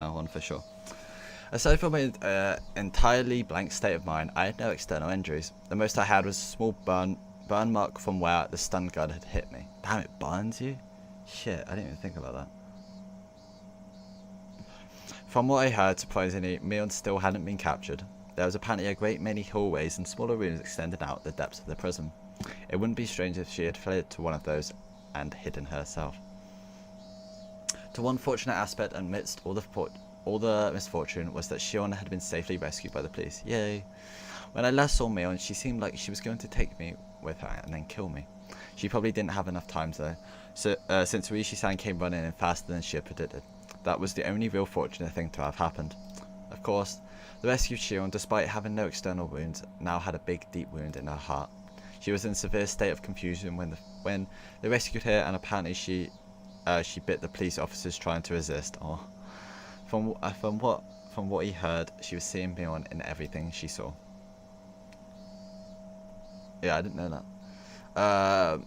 one for sure. Aside from my entirely blank state of mind, I had no external injuries. The most I had was a small burn mark from where the stun gun had hit me. Damn, it burns you? Shit, I didn't even think about that. From what I heard, surprisingly, Mion still hadn't been captured. There was apparently a great many hallways and smaller rooms extended out the depths of the prison. It wouldn't be strange if she had fled to one of those and hidden herself. To one fortunate aspect amidst all the misfortune was that Shion had been safely rescued by the police. Yay! When I last saw Mion, she seemed like she was going to take me with her and then kill me. She probably didn't have enough time though, so, since Rishi-san came running in faster than she had predicted. That was the only real fortunate thing to have happened. Of course, the rescued Shion, despite having no external wounds, now had a big deep wound in her heart. She was in a severe state of confusion when they rescued her, and apparently she bit the police officers trying to resist. Oh. From what he heard, she was seeing Mion in everything she saw. Yeah, I didn't know that.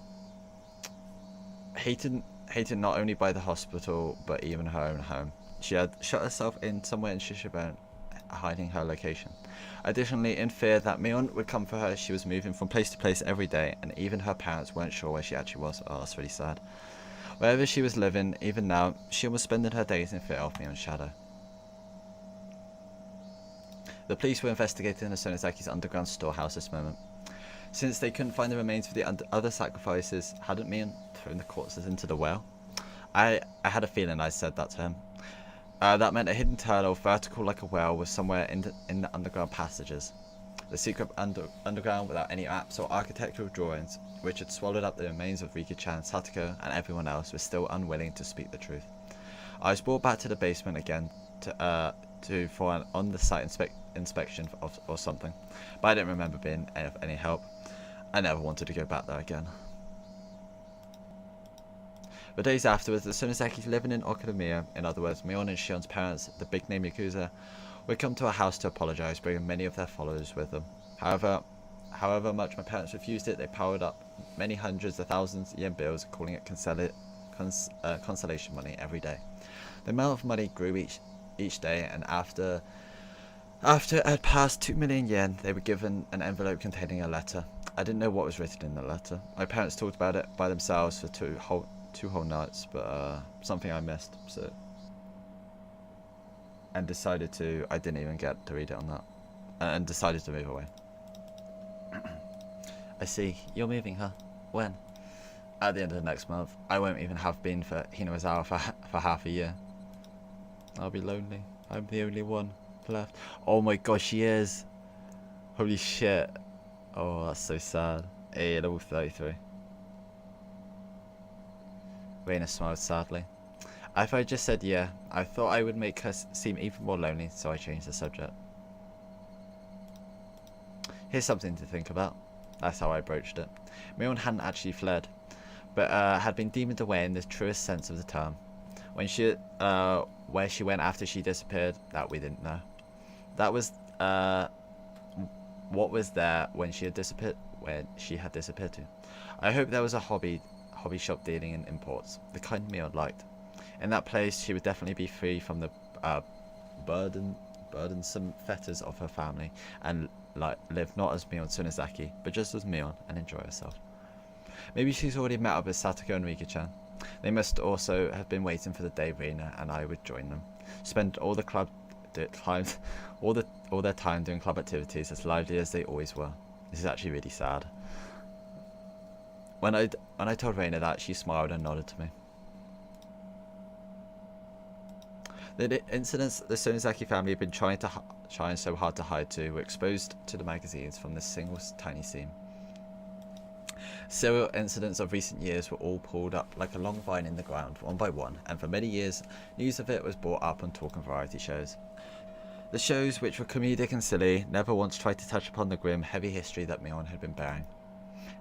Hated not only by the hospital, but even her own home. She had shut herself in somewhere in Shishiban, hiding her location. Additionally, in fear that Mion would come for her, she was moving from place to place every day, and even her parents weren't sure where she actually was. Oh, that's really sad. Wherever she was living, even now, she was spending her days in fear of Mion's shadow. The police were investigating the Sonozaki's underground storehouse this moment. Since they couldn't find the remains of the other sacrifices, hadn't Mion thrown the corpses into the well? I had a feeling I said that to him. That meant a hidden tunnel, vertical like a well, was somewhere in the underground passages. The secret underground without any maps or architectural drawings, which had swallowed up the remains of Riki-chan, Satoko, and everyone else, was still unwilling to speak the truth. I was brought back to the basement again for an on-the-site inspection or something, but I didn't remember being of any help. I never wanted to go back there again. The days afterwards, the Sonozakis living in Okamiya, in other words, Mion and Shion's parents, the big-name Yakuza, would come to our house to apologise, bringing many of their followers with them. However much my parents refused it, they piled up many hundreds of thousands yen bills, calling it consolation money every day. The amount of money grew each day, and after it had passed 2 million yen, they were given an envelope containing a letter. I didn't know what was written in the letter. My parents talked about it by themselves for two whole nights, but something I missed, so I didn't even get to read it on that, and decided to move away. I see. You're moving, huh? When? At the end of the next month. I won't even have been for Hinozawa for half a year. I'll be lonely. I'm the only one left. Oh my gosh, she is. Holy shit. Oh, that's so sad. Hey, level 33. Reina smiled sadly. If I just said yeah, I thought I would make her seem even more lonely, so I changed the subject. Here's something to think about. That's how I broached it. Mion hadn't actually fled, but had been demoned away in the truest sense of the term. Where she went after she disappeared, that we didn't know. That was what was there when she had disappeared to. I hope there was a hobby shop dealing in imports, the kind Mion liked. In that place, she would definitely be free from the burdensome fetters of her family, and live not as Mion Tsunezaki, but just as Mion, and enjoy herself. Maybe she's already met up with Satoko and Riki-chan. They must also have been waiting for the day Reina and I would join them, spend all their time doing club activities as lively as they always were. This is actually really sad. When I told Reina that, she smiled and nodded to me. The incidents the Sonozaki family had been trying so hard to hide were exposed to the magazines from this single tiny seam. Serial incidents of recent years were all pulled up like a long vine in the ground, one by one, and for many years, news of it was brought up on talk and variety shows. The shows, which were comedic and silly, never once tried to touch upon the grim, heavy history that Mion had been bearing.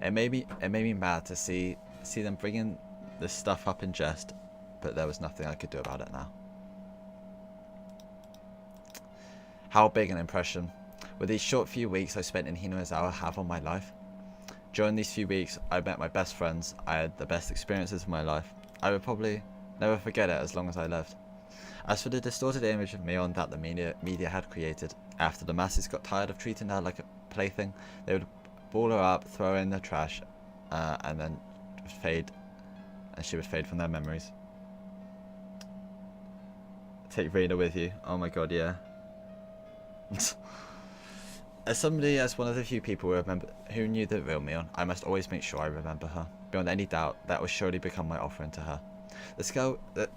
It made me mad to see them bringing this stuff up in jest, but there was nothing I could do about it now. How big an impression would these short few weeks I spent in Hinozawa have on my life? During these few weeks, I met my best friends. I had the best experiences of my life. I would probably never forget it as long as I lived. As for the distorted image of Mion that the media had created, after the masses got tired of treating her like a plaything, they would ball her up, throw her in the trash, and then fade, and she would fade from their memories. Take Rena with you. Oh my god, yeah. As one of the few people who knew the real Mion, I must always make sure I remember her. Beyond any doubt, that will surely become my offering to her. The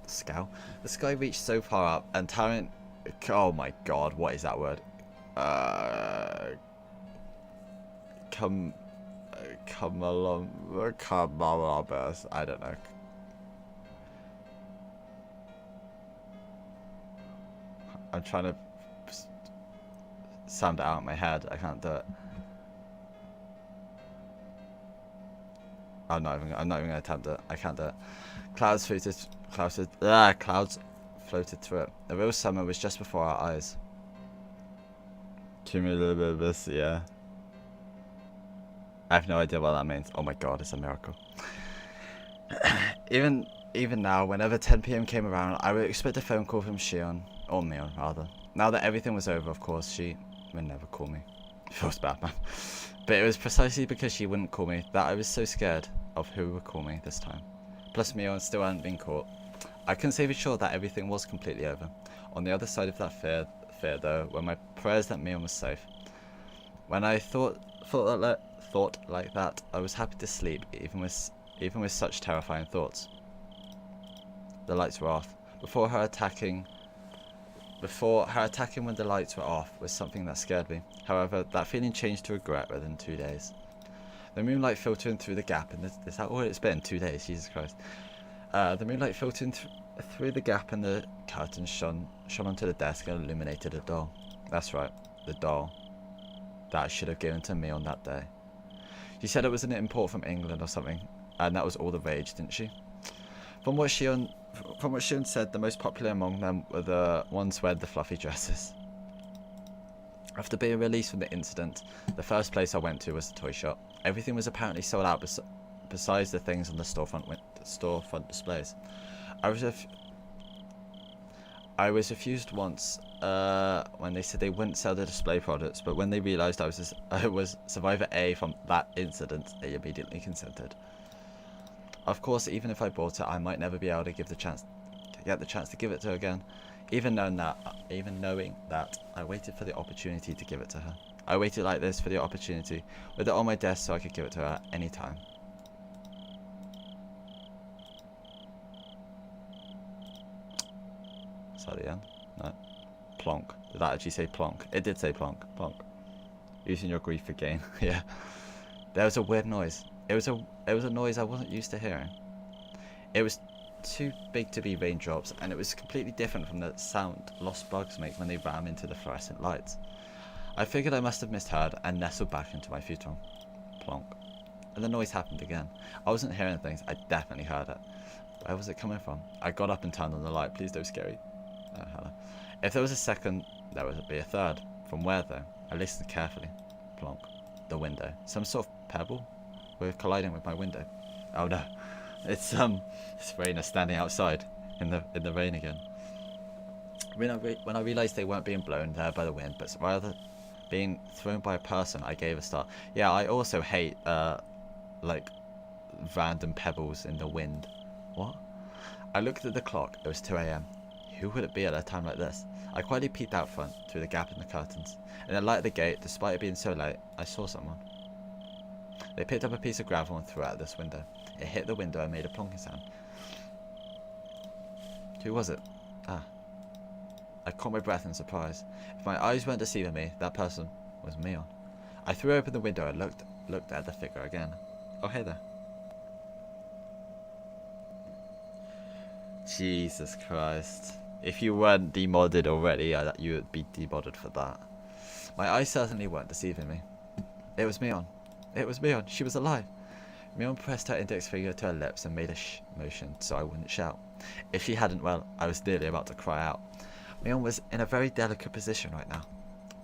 sky reached so far up, and towering. Oh my god, what is that word? Come along, I don't know. I'm trying to sound it out in my head. I can't do it. I'm not even gonna attempt it. I can't do it. Clouds floated through it. The real summer was just before our eyes. Cumulus, yeah. I have no idea what that means. Oh my god, it's a miracle. Even now, whenever 10 PM came around, I would expect a phone call from Shion, or Mion rather. Now that everything was over, of course, she would never call me. Feels bad, man. But it was precisely because she wouldn't call me that I was so scared of who would call me this time. Plus, Mion still hadn't been caught. I couldn't say for sure that everything was completely over. On the other side of that fear though, were my prayers that Mion was safe. When I thought like that, I was happy to sleep, even with such terrifying thoughts. The lights were off. Before her attacking when the lights were off was something that scared me. However, that feeling changed to regret within 2 days. The moonlight filtering through the gap in is that all it's been? 2 days, Jesus Christ. The moonlight filtering through the gap in the curtains shone onto the desk and illuminated a doll. That's right, the doll that I should have given to me on that day. She said it was an import from England or something, and that was all the rage, didn't she? From what Shion said, the most popular among them were the ones wearing the fluffy dresses. After being released from the incident, the first place I went to was the toy shop. Everything was apparently sold out besides the things on the storefront displays. I was refused once when they said they wouldn't sell the display products, but when they realised I was Survivor A from that incident, they immediately consented. Of course, even if I bought it, I might never be able to get the chance to give it to her again. Even knowing that, I waited for the opportunity to give it to her. I waited like this for the opportunity, with it on my desk so I could give it to her any time. Is that the end? No. Plonk. Did that actually say plonk? It did say plonk. Plonk. Using your grief for gain. Yeah. There was a weird noise. It was a noise I wasn't used to hearing. It was too big to be raindrops, and it was completely different from the sound lost bugs make when they ram into the fluorescent lights. I figured I must have misheard and nestled back into my futon. Plonk. And the noise happened again. I wasn't hearing things, I definitely heard it. Where was it coming from? I got up and turned on the light. Please don't scare me. Oh, hello. If there was a second, there would be a third. From where though? I listened carefully. Plonk. The window. Some sort of pebble? We're colliding with my window. Oh no. It's Raina standing outside in the rain again. When I realised they weren't being blown there by the wind, but rather being thrown by a person, I gave a start. Yeah, I also hate like random pebbles in the wind. What? I looked at the clock. It was 2 AM. Who would it be at a time like this? I quietly peeked out front through the gap in the curtains. In the light of the gate, despite it being so late, I saw someone. They picked up a piece of gravel and threw it at this window. It hit the window and made a plonking sound. Who was it? Ah. I caught my breath in surprise. If my eyes weren't deceiving me, that person was Mion. I threw open the window and looked at the figure again. Oh, hey there. Jesus Christ. If you weren't demodded already, you would be demodded for that. My eyes certainly weren't deceiving me. It was Mion. It was Mion. She was alive. Mion pressed her index finger to her lips and made a shh motion so I wouldn't shout. If she hadn't, well, I was nearly about to cry out. Mion was in a very delicate position right now.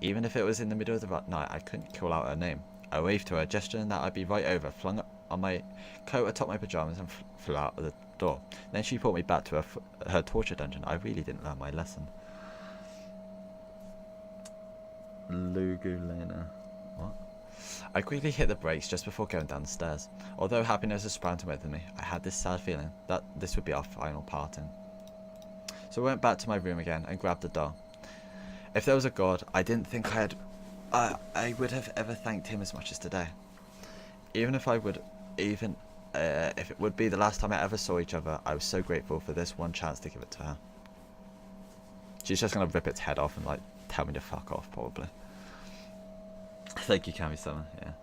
Even if it was in the middle of the night, I couldn't call out her name. I waved to her, gesturing that I'd be right over, flung on my coat atop my pyjamas and flew out door. Then she brought me back to her torture dungeon. I really didn't learn my lesson. Lugulina. What? I quickly hit the brakes just before going down the stairs. Although happiness was sprouting within me, I had this sad feeling that this would be our final parting. So I went back to my room again and grabbed the doll. If there was a god, I didn't think I would have ever thanked him as much as today. Even if it would be the last time I ever saw each other, I was so grateful for this one chance to give it to her. She's just gonna rip its head off and like tell me to fuck off, probably. Thank you, Kami-sama. Yeah.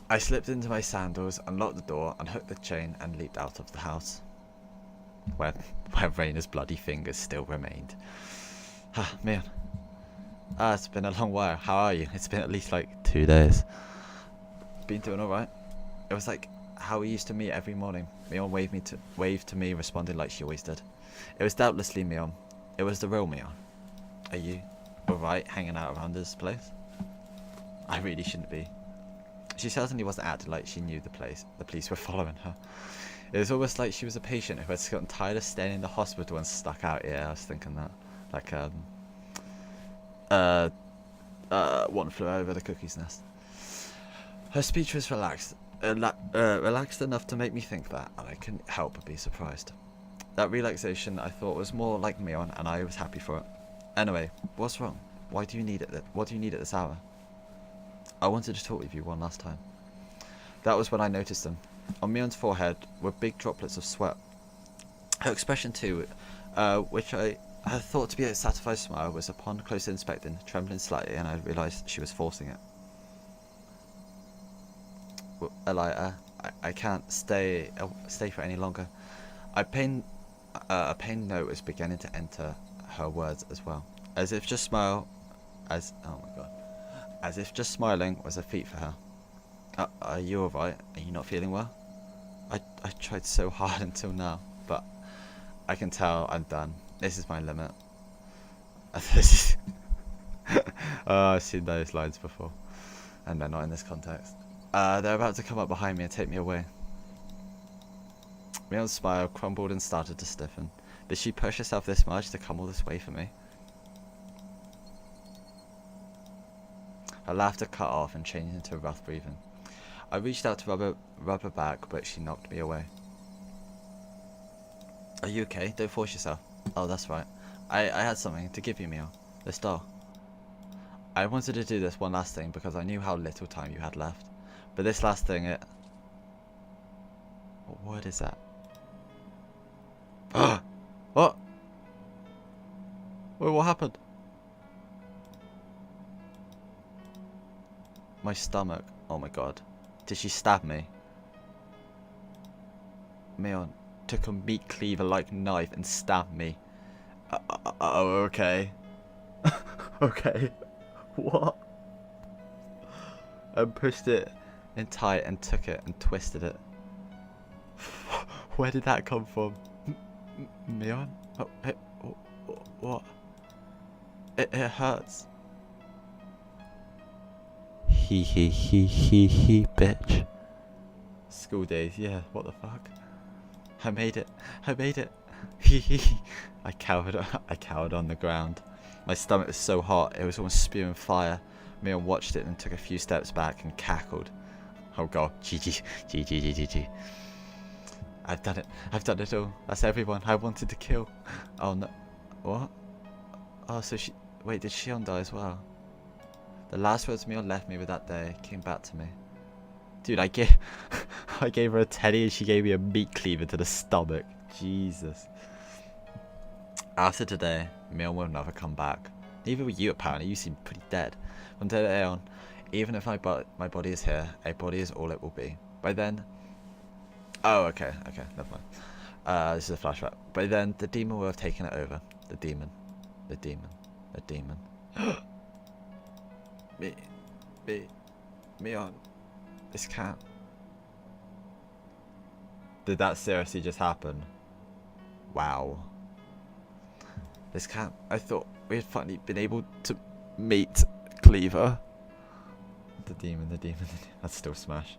I slipped into my sandals, unlocked the door, unhooked the chain, and leaped out of the house, where Raina's bloody fingers still remained. Ah, man. It's been a long while. How are you? It's been at least like 2 days. Been doing alright. It was like how we used to meet every morning. Mion waved to me, responding like she always did. It was doubtlessly Mion. It was the real Mion. Are you alright hanging out around this place? I really shouldn't be. She certainly wasn't acting like she knew the police were following her. It was almost like she was a patient who had gotten tired of staying in the hospital and stuck out. Yeah, I was thinking that. Like, one flew over the cuckoo's nest. Her speech was relaxed enough to make me think that, and I couldn't help but be surprised. That relaxation I thought was more like Mion, and I was happy for it. Anyway, what's wrong? Why do you need it? What do you need at this hour? I wanted to talk with you one last time. That was when I noticed them. On Mion's forehead were big droplets of sweat. Her expression too, which I had thought to be a satisfied smile, was upon close inspection, trembling slightly, and I realised she was forcing it. Well, I can't stay for any longer. A pain note was beginning to enter her words as well, as if just smiling was a feat for her. Are you alright? Are you not feeling well? I tried so hard until now, but I can tell I'm done. This is my limit. I've seen those lines before, and they're not in this context. They're about to come up behind me and take me away. Mion's smile crumbled and started to stiffen. Did she push herself this much to come all this way for me? Her laughter cut off and changed into rough breathing. I reached out to rub her back, but she knocked me away. Are you okay? Don't force yourself. Oh, that's right. I had something to give you, Mio. This doll. I wanted to do this one last thing because I knew how little time you had left. But this last thing, What is that? What? Wait, what happened? My stomach. Oh my god. Did she stab me? Mion took a meat cleaver-like knife and stabbed me. Oh, okay. Okay. What? And pushed it in tight and took it and twisted it. Where did that come from? Mion? Oh, what? It hurts. He, bitch. School days, yeah, what the fuck? I made it. I cowered on the ground. My stomach was so hot, it was almost spewing fire. Mion watched it and took a few steps back and cackled. Oh god, GG. I've done it all. That's everyone I wanted to kill. Oh no, what? Oh, so wait, did Shion die as well? The last words Mion left me with that day came back to me. Dude, I gave her a teddy and she gave me a meat cleaver to the stomach. Jesus. After today, Mion will never come back. Neither will you apparently, you seem pretty dead. From today on, even if my body is here, a body is all it will be. By then... Oh, okay, never mind. This is a flashback. By then, the demon will have taken it over. The demon. Mion. This can't. Did that seriously just happen? Wow. This can't. I thought we had finally been able to meet Cleaver. The demon. That's still smash.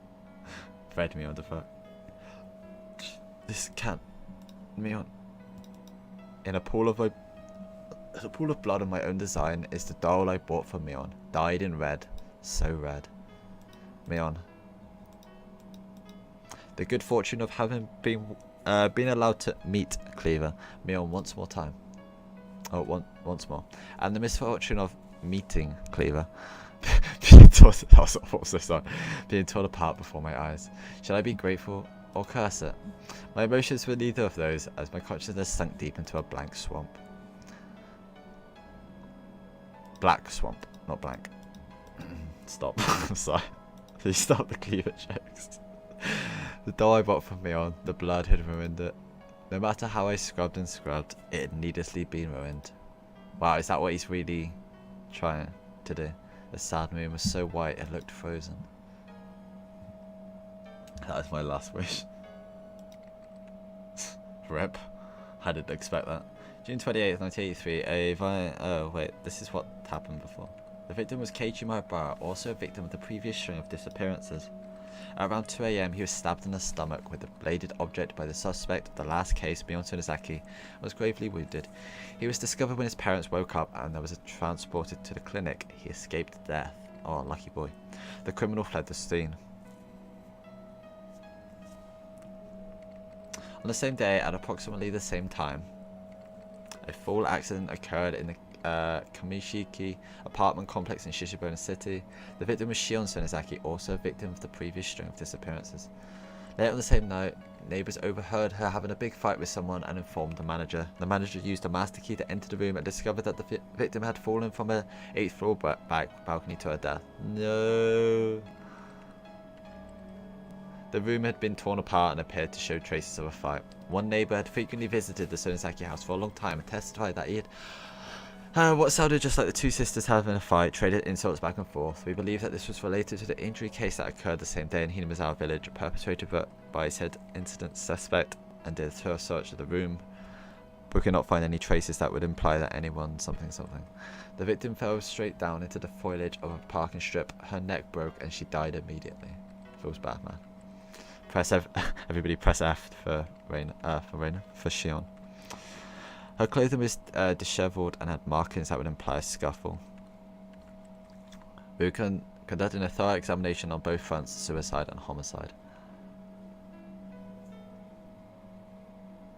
Fred me, what the fuck? This can't Mion. In a pool of blood of my own design is the doll I bought for Mion. Dyed in red. So red. Mion. The good fortune of having been allowed to meet Cleaver. Mion once more time. Oh, once more. And the misfortune of meeting Cleaver. Being torn apart before my eyes. Shall I be grateful or curse it? My emotions were neither of those, as my consciousness sank deep into a blank swamp. Black swamp, not blank. Stop. I'm sorry. Please stop the Cleaver jokes. The doll I bought from Mion, the blood had ruined it. No matter how I scrubbed and scrubbed, it had needlessly been ruined. Wow, is that what he's really trying to do? The sad moon was so white it looked frozen. That was my last wish. Rip. I didn't expect that. June 28th, 1983, oh wait, this is what happened before. The victim was Keiichi Maibara, also a victim of the previous string of disappearances. At around 2 AM, he was stabbed in the stomach with a bladed object by the suspect of the last case, Mion Tsunezaki, and was gravely wounded. He was discovered when his parents woke up and was transported to the clinic. He escaped death. Oh, lucky boy. The criminal fled the scene. On the same day, at approximately the same time, a fatal accident occurred in the Kamishiki apartment complex in Shishibona City. The victim was Shion Tsunezaki, also a victim of the previous string of disappearances. Later on the same night, neighbours overheard her having a big fight with someone and informed the manager. The manager used a master key to enter the room and discovered that the victim had fallen from a 8th floor balcony to her death. No. The room had been torn apart and appeared to show traces of a fight. One neighbour had frequently visited the Tsunezaki house for a long time and testified that he had what sounded just like the two sisters having a fight, traded insults back and forth. We believe that this was related to the injury case that occurred the same day in Hinamizawa village, perpetrated by said incident suspect, and did a thorough search of the room. We could not find any traces that would imply that anyone something. The victim fell straight down into the foliage of a parking strip. Her neck broke and she died immediately. Feels bad, man. Everybody press F for Shion. Her clothing was dishevelled and had markings that would imply a scuffle. We were conducting a thorough examination on both fronts, suicide and homicide.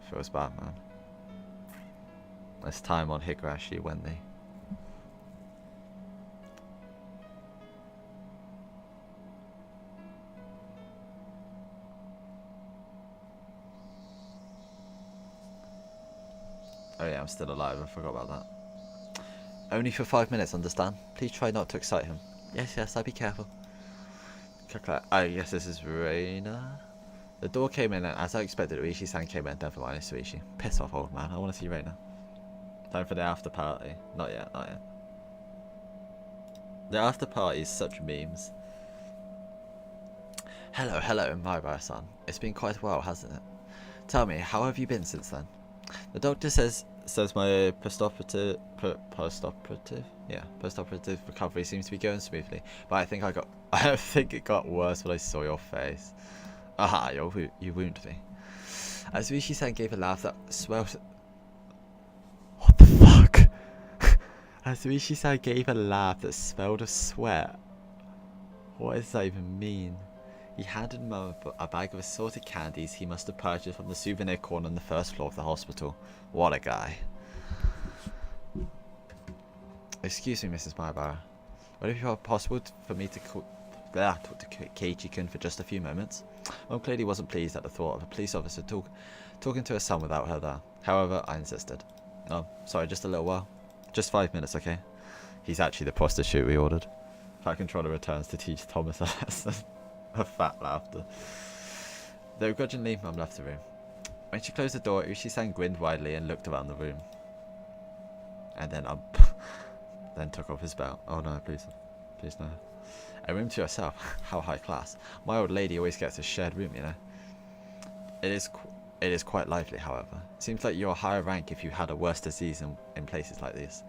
Feels bad, man. It's time on Higurashi, Wendy. Oh yeah, I'm still alive, I forgot about that. Only for 5 minutes, understand? Please try not to excite him. Yes, I'll be careful. I guess this is Reina. The door came in and as I expected, Uishi-san came in. Never mind, it's Uishi. Piss off, old man, I want to see Reina. Time for the after party. Not yet. The after party is such memes. Hello, Maibara-san. It's been quite a while, hasn't it? Tell me, how have you been since then? The doctor says my postoperative recovery seems to be going smoothly, but I think it got worse when I saw your face. Aha, you wounded me. As Rishi-san gave a laugh that swelled. What the fuck? As Rishi-san gave a laugh that smelled of sweat. What does that even mean? He handed Mum a bag of assorted candies he must have purchased from the souvenir corner on the first floor of the hospital. What a guy. Excuse me, Mrs. Maibara. Would it be possible for me to talk to Keiichi-kun for just a few moments? Mum clearly wasn't pleased at the thought of a police officer talking to her son without her there. However, I insisted. Oh, sorry, just a little while. Just 5 minutes, okay? He's actually the prostitute we ordered. Fat controller returns to teach Thomas a lesson. A fat laughter. Though grudgingly, Mum left the room. When she closed the door, Ushi-san grinned widely and looked around the room. And then took off his belt. Oh no, please no. A room to yourself? How high class. My old lady always gets a shared room, you know. It is quite lively, however. It seems like you're a higher rank if you had a worse disease in places like these.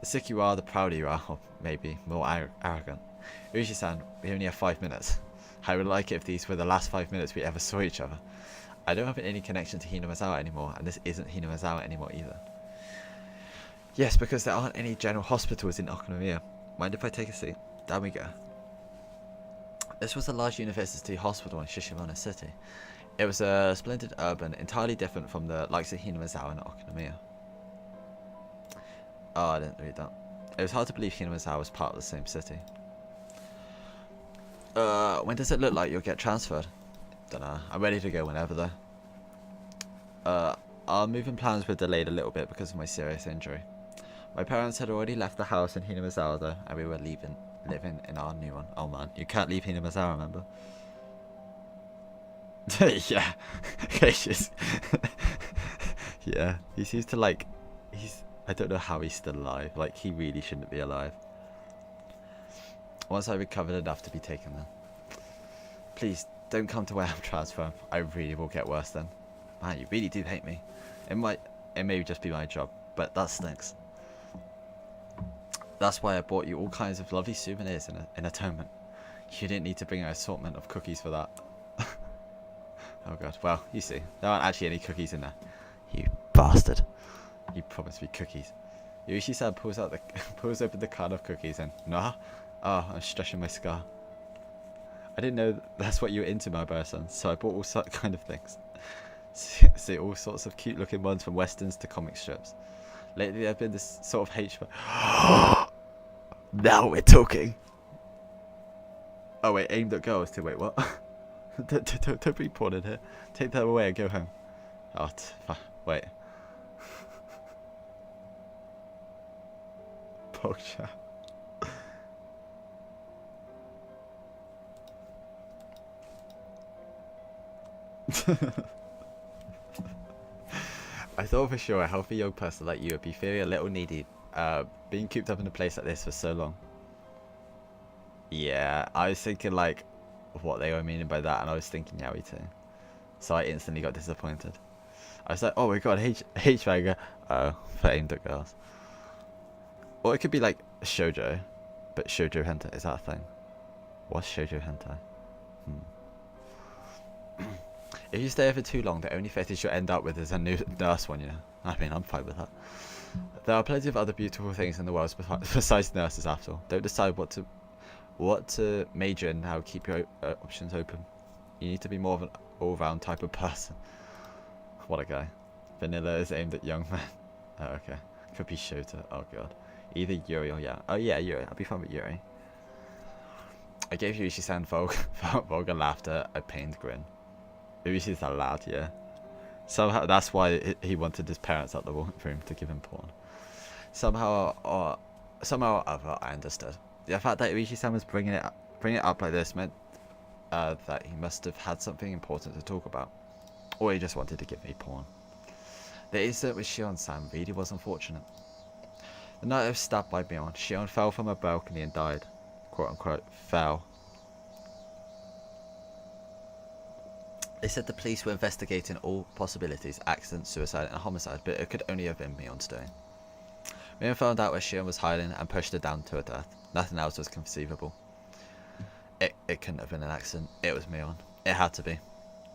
The sick you are, the prouder you are, or maybe more arrogant. Ushi-san, we only have 5 minutes. I would like it if these were the last 5 minutes we ever saw each other. I don't have any connection to Hinamazawa anymore, and this isn't Hinamazawa anymore either. Yes, because there aren't any general hospitals in Okonomiya. Mind if I take a seat? Down we go. This was a large university hospital in Shishimano City. It was a splendid urban, entirely different from the likes of Hinamazawa and Okonomiya. Oh, I didn't read that. It was hard to believe Hinamazawa was part of the same city. When does it look like you'll get transferred? Dunno. I'm ready to go whenever though. Our moving plans were delayed a little bit because of my serious injury. My parents had already left the house in Hinamazawa though, and we were living in our new one. Oh man, you can't leave Hinamazawa, remember? Yeah. Gracious. Yeah, he seems to like, I don't know how he's still alive. Like, he really shouldn't be alive. Once I recovered enough to be taken then. Please, don't come to where I'm transferring. I really will get worse then. Man, you really do hate me. It may just be my job, but that stinks. That's why I bought you all kinds of lovely souvenirs in atonement. You didn't need to bring an assortment of cookies for that. Oh god, well, you see, there aren't actually any cookies in there. You bastard. You promised me cookies. Yuichi-san pulls open the carton of cookies and, nah? Oh, I'm stretching my scar. I didn't know that's what you were into, my person, so I bought all sorts kind of things. See, all sorts of cute looking ones from westerns to comic strips. Lately I've been this sort of H. Now we're talking. Oh wait, aimed at girls too. Wait, what? don't bring porn in here. Take that away and go home. Oh, wait. Pogcha. I thought for sure a healthy young person like you would be feeling a little needy, being cooped up in a place like this for so long. Yeah, I was thinking like what they were meaning by that, and I was thinking yaoi too. So I instantly got disappointed. I was like, oh my god, H-Manga. Oh, for aimed at girls. Or it could be like shoujo, but shoujo hentai, is that a thing? What's shoujo hentai? If you stay here for too long, the only fetish you'll end up with is a new nurse one, you know. I mean, I'm fine with that. There are plenty of other beautiful things in the world besides nurses, after all. Don't decide what to major in now. Keep your options open. You need to be more of an all-round type of person. What a guy. Vanilla is aimed at young men. Oh, okay. Could be Shota. Oh, god. Either Yuri or yeah. Oh, yeah, Yuri. I'll be fine with Yuri. I gave Yuichi-san vulgar laughter, a pained grin. Yuichi's that loud, yeah. Somehow, that's why he wanted his parents out the room to give him porn. Somehow or other, I understood. The fact that Yuichi-san was bringing it up like this meant that he must have had something important to talk about. Or he just wanted to give me porn. The incident with Shion-san really was unfortunate. The night I was stabbed by Mion, Shion fell from a balcony and died. Quote unquote, fell. They said the police were investigating all possibilities, accident, suicide and homicide, but it could only have been Mion's doing. Mion found out where Shion was hiding and pushed her down to her death. Nothing else was conceivable. It couldn't have been an accident. It was Mion. It had to be.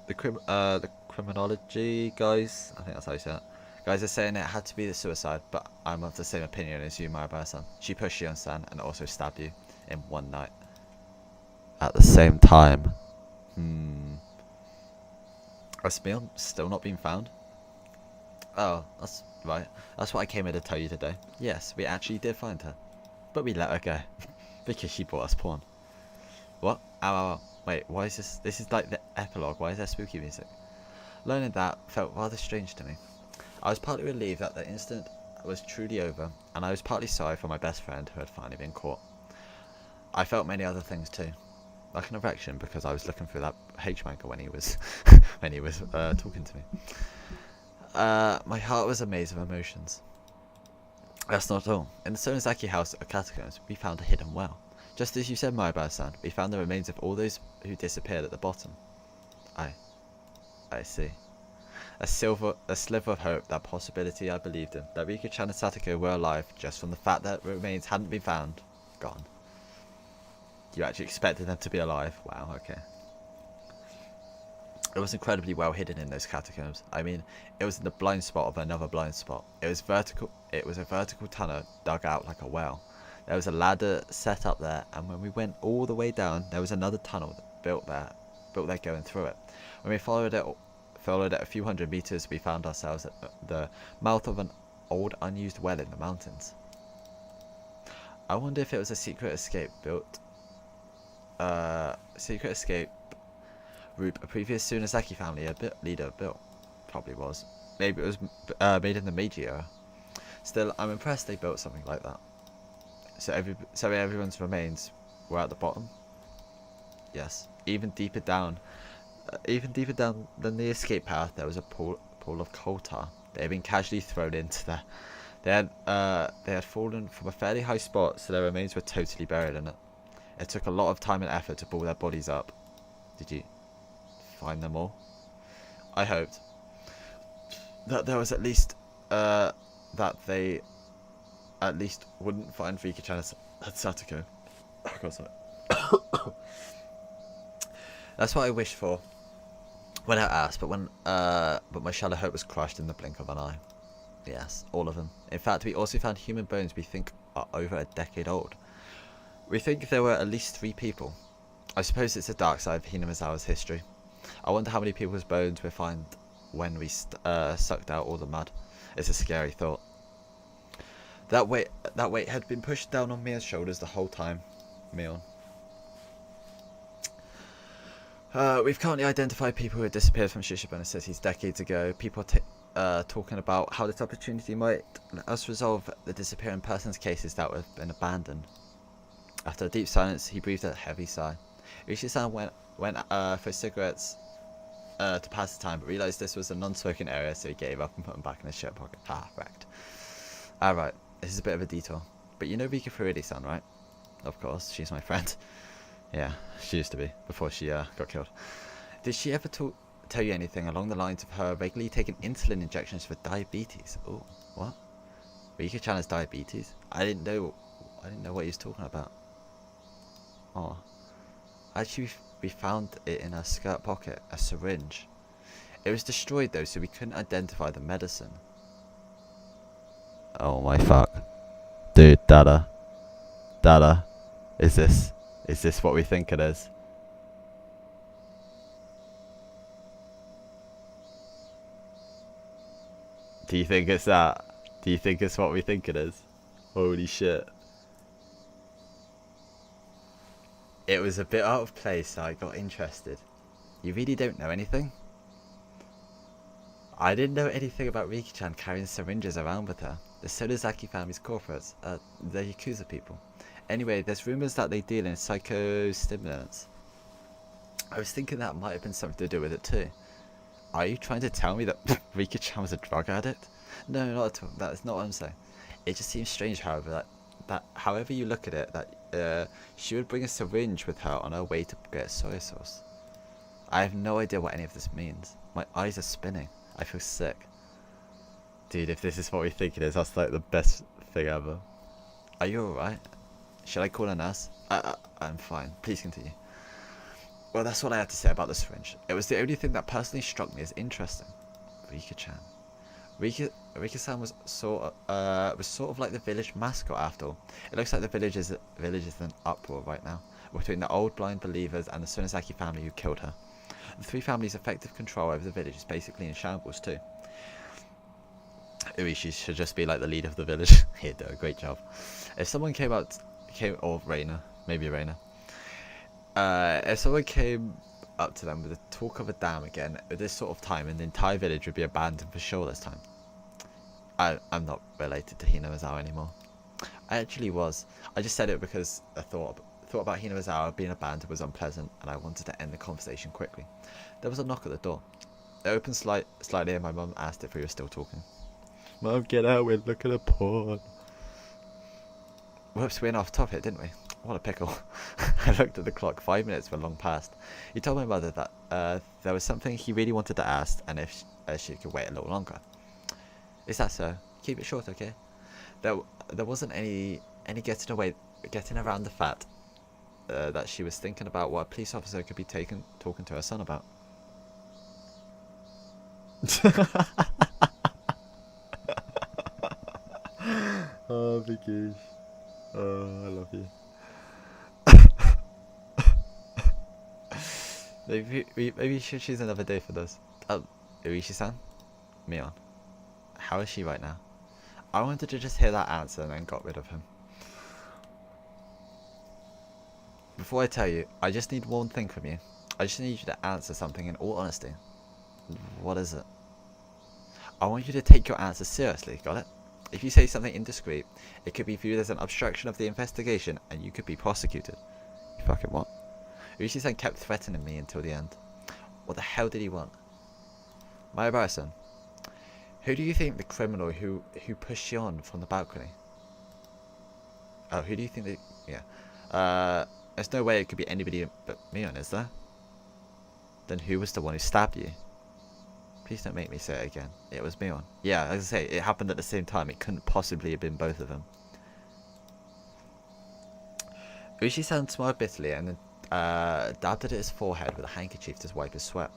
The criminology guys, I think that's how you say it, guys are saying it had to be the suicide, but I'm of the same opinion as you, Maribara-san. She pushed Shion-san and also stabbed you in one night. At the same time. Has Mion still not been found? Oh, that's right. That's what I came here to tell you today. Yes, we actually did find her. But we let her go. Because she bought us porn. What? Ow. Wait, why is this? This is like the epilogue. Why is there spooky music? Learning that felt rather strange to me. I was partly relieved that the incident was truly over, and I was partly sorry for my best friend who had finally been caught. I felt many other things too. Like an erection because I was looking through that H-Manga when he was talking to me. My heart was a maze of emotions. That's not all. In the Sonozaki house of catacombs, we found a hidden well. Just as you said, Maribara-san, we found the remains of all those who disappeared at the bottom. I see. A sliver of hope, that possibility I believed in. That Rika-chan and Satoko were alive, just from the fact that remains hadn't been found. Gone. You actually expected them to be alive? Wow, okay. It was incredibly well hidden in those catacombs. I mean, it was in the blind spot of another blind spot. It was vertical. It was a vertical tunnel dug out like a well. There was a ladder set up there, and when we went all the way down, there was another tunnel built there going through it. When we followed it a few hundred meters, we found ourselves at the mouth of an old unused well in the mountains. I wonder if it was a secret escape route a previous Tsunazaki family leader built. Probably was. Maybe it was made in the Meiji era. Still, I'm impressed they built something like that. So everyone's remains were at the bottom. Yes. Even deeper down than the escape path, there was a pool of coal tar. They had been casually thrown into there. They had fallen from a fairly high spot, so their remains were totally buried in it. It took a lot of time and effort to pull their bodies up. Did you find them all? I hoped that there was at least that they at least wouldn't find Rika-chan at Satoko. Oh God, sorry. That's what I wished for when I asked, but my shallow hope was crushed in the blink of an eye. Yes, all of them. In fact, we also found human bones we think are over a decade old. We think there were at least 3 people. I suppose it's the dark side of Hinamizawa's history. I wonder how many people's bones we find when we sucked out all the mud. It's a scary thought. That weight had been pushed down on Mia's shoulders the whole time. Mion. We've currently identified people who had disappeared from Shishibuna cities decades ago. People talking about how this opportunity might let us resolve the disappearing persons cases that have been abandoned. After a deep silence, he breathed a heavy sigh. Rishi-san went for cigarettes to pass the time, but realised this was a non-smoking area, so he gave up and put them back in his shirt pocket. Ah, wrecked. Alright, this is a bit of a detour. But you know Rika Furude-san, right? Of course, she's my friend. Yeah, she used to be, before she got killed. Did she ever tell you anything along the lines of her regularly taking insulin injections for diabetes? Oh, what? Rika-chan has diabetes? I didn't know what he was talking about. Oh. Actually, we found it in her skirt pocket, a syringe. It was destroyed though, so we couldn't identify the medicine. Oh my fuck. Dude, Dada, is this what we think it is? Do you think it's that? Do you think it's what we think it is? Holy shit. It was a bit out of place, so I got interested. You really don't know anything? I didn't know anything about Riki-chan carrying syringes around with her. The Sonozaki family's corporates, the Yakuza people. Anyway, there's rumours that they deal in psychostimulants. I was thinking that might have been something to do with it too. Are you trying to tell me that Rika-chan was a drug addict? No, not at all. That is not what I'm saying. It just seems strange, however, that however you look at it, that she would bring a syringe with her on her way to get soy sauce. I have no idea what any of this means. My eyes are spinning. I feel sick. Dude, if this is what we think it is, that's like the best thing ever. Are you alright? Should I call a nurse? I'm fine. Please continue. Well, that's what I had to say about the syringe. It was the only thing that personally struck me as interesting. Rika-chan. Rika-san was sort of like the village mascot after all. It looks like the village is in uproar right now, between the old blind believers and the Sonozaki family who killed her. The 3 families' effective control over the village is basically in shambles too. Urishi should just be like the leader of the village. He'd do a great job. If someone or Reina, maybe Reina. If someone came up to them with the talk of a dam again at this sort of time, and the entire village would be abandoned for sure this time. I'm not related to Hinamizawa anymore. I actually was. I just said it because I thought about Hinamizawa being abandoned was unpleasant, and I wanted to end the conversation quickly. There was a knock at the door. It opened slightly, and my mum asked if we were still talking. Mum, get out, we're looking at porn. Whoops, we went off topic, didn't we? What a pickle. I looked at the clock, 5 minutes were long past. He told my mother that there was something he really wanted to ask, and if she could wait a little longer. Is that so? Keep it short, okay? There wasn't any getting around the fact that she was thinking about what a police officer could be talking to her son about. Oh, Vicky. Oh, I love you. Maybe you should choose another day for this. Uishi-san? Mion. How is she right now? I wanted to just hear that answer and then got rid of him. Before I tell you, I just need one thing from you. I just need you to answer something in all honesty. What is it? I want you to take your answer seriously, got it? If you say something indiscreet, it could be viewed as an obstruction of the investigation and you could be prosecuted. You fucking what? Uishi-san kept threatening me until the end. What the hell did he want? Mayabara-san, who do you think the criminal who pushed you on from the balcony? Oh, who do you think that... Yeah. There's no way it could be anybody but Mion, is there? Then who was the one who stabbed you? Please don't make me say it again. It was Mion. Yeah, as I say, it happened at the same time. It couldn't possibly have been both of them. Uishi-san smiled bitterly and then dabbed at his forehead with a handkerchief to wipe his sweat.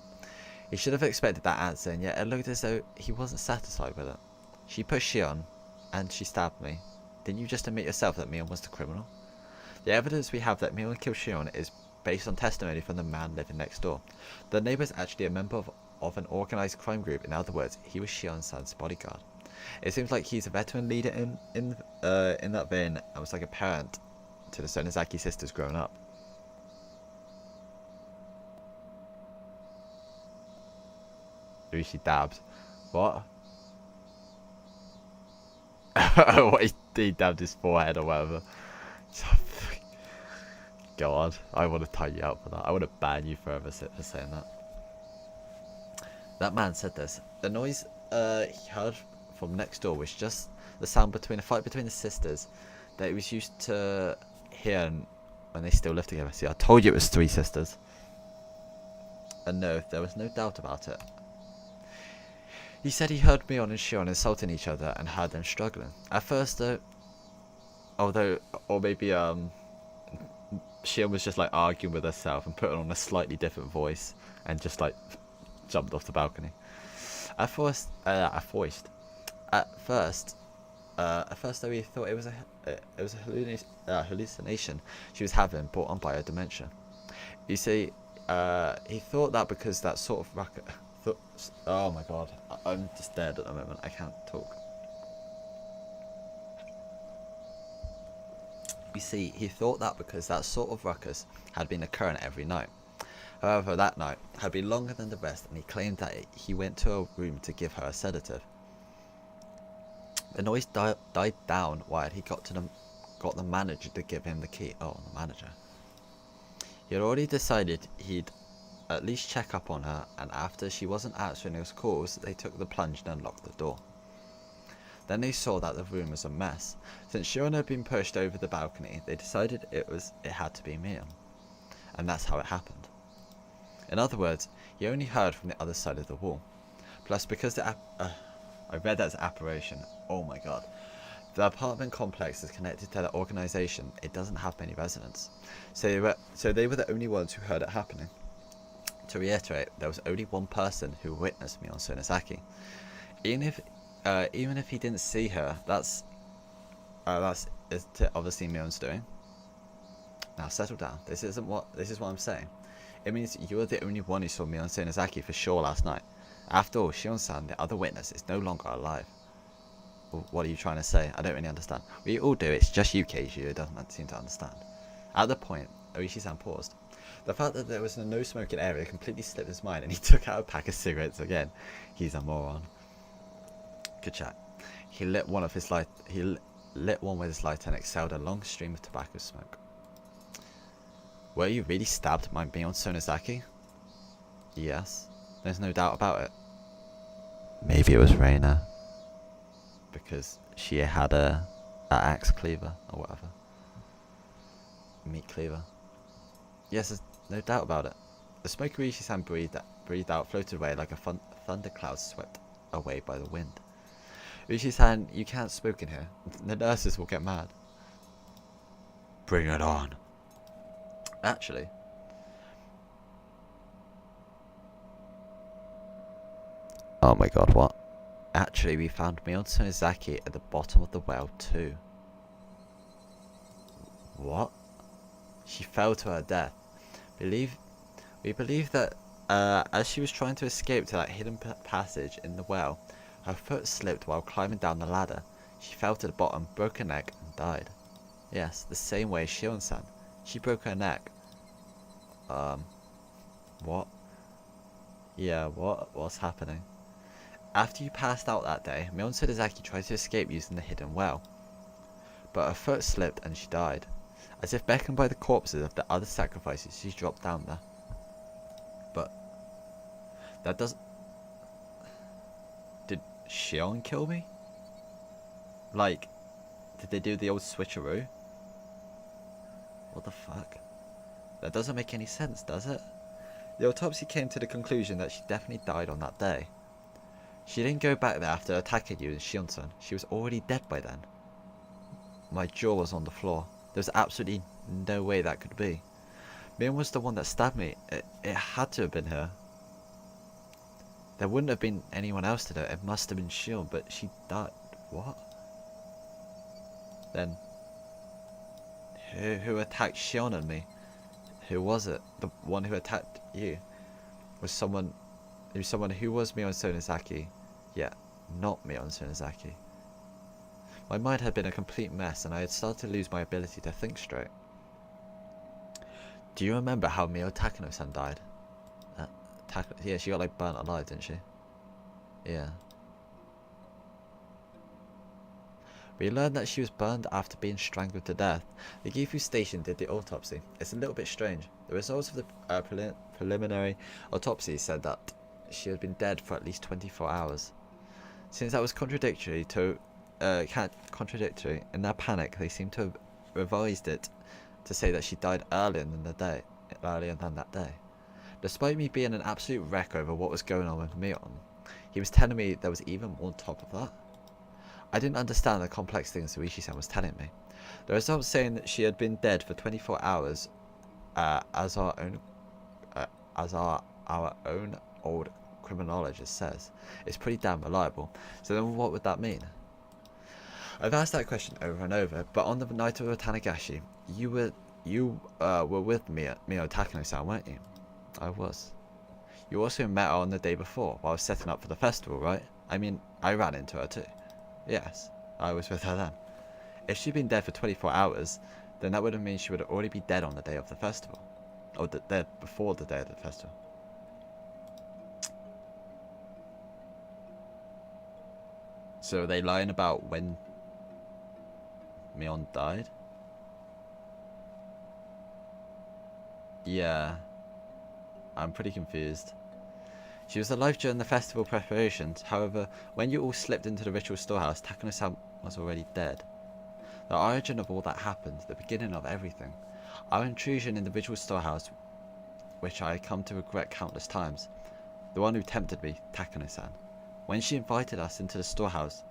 He should have expected that answer, and yet it looked as though he wasn't satisfied with it. She pushed Shion, and she stabbed me. Didn't you just admit yourself that Mion was the criminal? The evidence we have that Mion killed Shion is based on testimony from the man living next door. The neighbor is actually a member of an organized crime group. In other words, he was Shion's bodyguard. It seems like he's a veteran leader in that vein and was like a parent to the Sonozaki sisters growing up. She dabbed. What? What, he dabbed his forehead or whatever. God, I want to tie you out for that. I want to ban you forever for saying that. That man said this. The noise he heard from next door was just the sound between a fight between the sisters that he was used to hearing when they still lived together. See, I told you it was 3 sisters. And no, there was no doubt about it. He said he heard Mion and Shion insulting each other and heard them struggling. At first though, or maybe Shion was just like arguing with herself and putting on a slightly different voice and just like jumped off the balcony. At first though he thought it was a hallucination she was having brought on by her dementia. You see, he thought that because that sort of racket. Oh my god, I'm just dead at the moment. I can't talk. You see, he thought that because that sort of ruckus had been occurring every night. However, that night had been longer than the rest, and he claimed that he went to a room to give her a sedative. The noise died down while he got the manager to give him the key. Oh, the manager. He had already decided he'd at least check up on her, and after she wasn't answering his calls, they took the plunge and unlocked the door. Then they saw that the room was a mess. Since Shion had been pushed over the balcony, they decided it had to be Mion. And that's how it happened. In other words, he only heard from the other side of the wall. Plus, because I read that as apparition. Oh my god. The apartment complex is connected to the organization. It doesn't have many residents. So they were the only ones who heard it happening. To reiterate, there was only one person who witnessed Mion Sonozaki. Even if he didn't see her, that's obviously Mion's doing. Now settle down. This is what I'm saying. It means you were the only one who saw Mion Sonozaki for sure last night. After all, Shion-san, the other witness, is no longer alive. Well, what are you trying to say? I don't really understand. We all do. It's just you, Keiju, who doesn't seem to understand. At the point, Oishi-san paused. The fact that there was a no-smoking area completely slipped his mind, and he took out a pack of cigarettes again. He's a moron. Good chat. He lit one with his light and exhaled a long stream of tobacco smoke. Were you really stabbed by Mion Sonozaki? Yes. There's no doubt about it. Maybe it was Reina. Because she had a axe cleaver or whatever. Meat cleaver. Yes, there's no doubt about it. The smoke Uishi-san breathed out floated away like a thundercloud swept away by the wind. Uishi-san, you can't smoke in here. The nurses will get mad. Bring it on. Actually, Oh my god, what? Actually, we found Mion Sonozaki at the bottom of the well too. What? She fell to her death. We believe that as she was trying to escape to that hidden passage in the well, her foot slipped while climbing down the ladder. She fell to the bottom, broke her neck, and died. Yes, the same way Shion-san. She broke her neck. What? Yeah, what's happening? After you passed out that day, Mion Sonozaki tried to escape using the hidden well. But her foot slipped and she died. As if beckoned by the corpses of the other sacrifices, she dropped down there. But that doesn't... Did Shion kill me? Like, did they do the old switcheroo? What the fuck? That doesn't make any sense, does it? The autopsy came to the conclusion that she definitely died on that day. She didn't go back there after attacking you and Shion-san. She was already dead by then. My jaw was on the floor. There was absolutely no way that could be. Mion was the one that stabbed me. It had to have been her. There wouldn't have been anyone else to do it. It must have been Shion, but she died. What? Then, who attacked Shion and me? Who was it? The one who attacked you? Was someone who was Mion Sonozaki? Yeah, not Mion Sonozaki. My mind had been a complete mess and I had started to lose my ability to think straight. Do you remember how Mio Takano-san died? Yeah, she got like burnt alive, didn't she? Yeah. We learned that she was burned after being strangled to death. The Gifu station did the autopsy. It's a little bit strange. The results of the preliminary autopsy said that she had been dead for at least 24 hours. Since that was contradictory, in their panic, they seemed to have revised it to say that she died earlier than that day. Despite me being an absolute wreck over what was going on with Mion, he was telling me there was even more on top of that. I didn't understand the complex things Suishi-san was telling me. The results saying that she had been dead for 24 hours, as our own old criminologist says, is pretty damn reliable. So then what would that mean? I've asked that question over and over, but on the night of Watanagashi, you were with Mio Takano-san, weren't you? I was. You also met her on the day before, while I was setting up for the festival, right? I mean, I ran into her too. Yes, I was with her then. If she'd been dead for 24 hours, then that would have meant she would already be dead on the day of the festival. Or dead before the day of the festival. So are they lying about when Mion died? Yeah. I'm pretty confused. She was alive during the festival preparations. However, when you all slipped into the ritual storehouse, Takano-san was already dead. The origin of all that happened, the beginning of everything. Our intrusion in the ritual storehouse, which I come to regret countless times. The one who tempted me, Takano-san. When she invited us into the storehouse,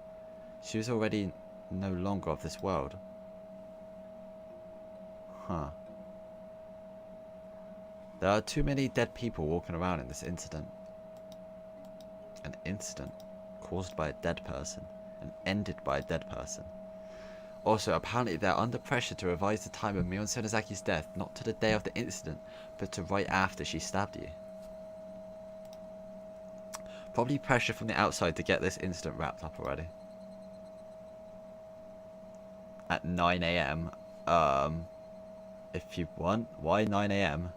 she was already no longer of this world. Huh. There are too many dead people walking around in this incident. An incident caused by a dead person and ended by a dead person. Also, apparently they're under pressure to revise the time of Mion Sonozaki's death, not to the day of the incident, but to right after she stabbed you. Probably pressure from the outside to get this incident wrapped up already. At 9 AM. If you want. Why 9 AM?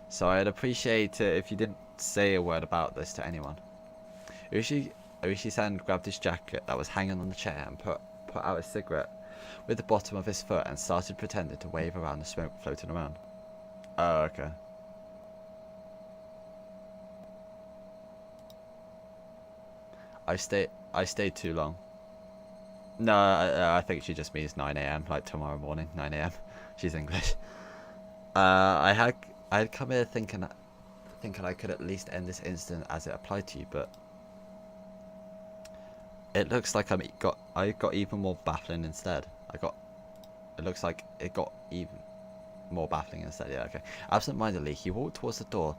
So I'd appreciate it if you didn't say a word about this to anyone. Uishi-san grabbed his jacket that was hanging on the chair and put out a cigarette with the bottom of his foot and started pretending to wave around the smoke floating around. Oh, okay. I stayed too long. No, I think she just means 9 AM, like tomorrow morning, 9 AM. She's English. I had come here thinking I could at least end this incident as it applied to you, but it looks like I got even more baffling instead. It looks like it got even more baffling instead. Yeah, okay. Absent-mindedly, he walked towards the door,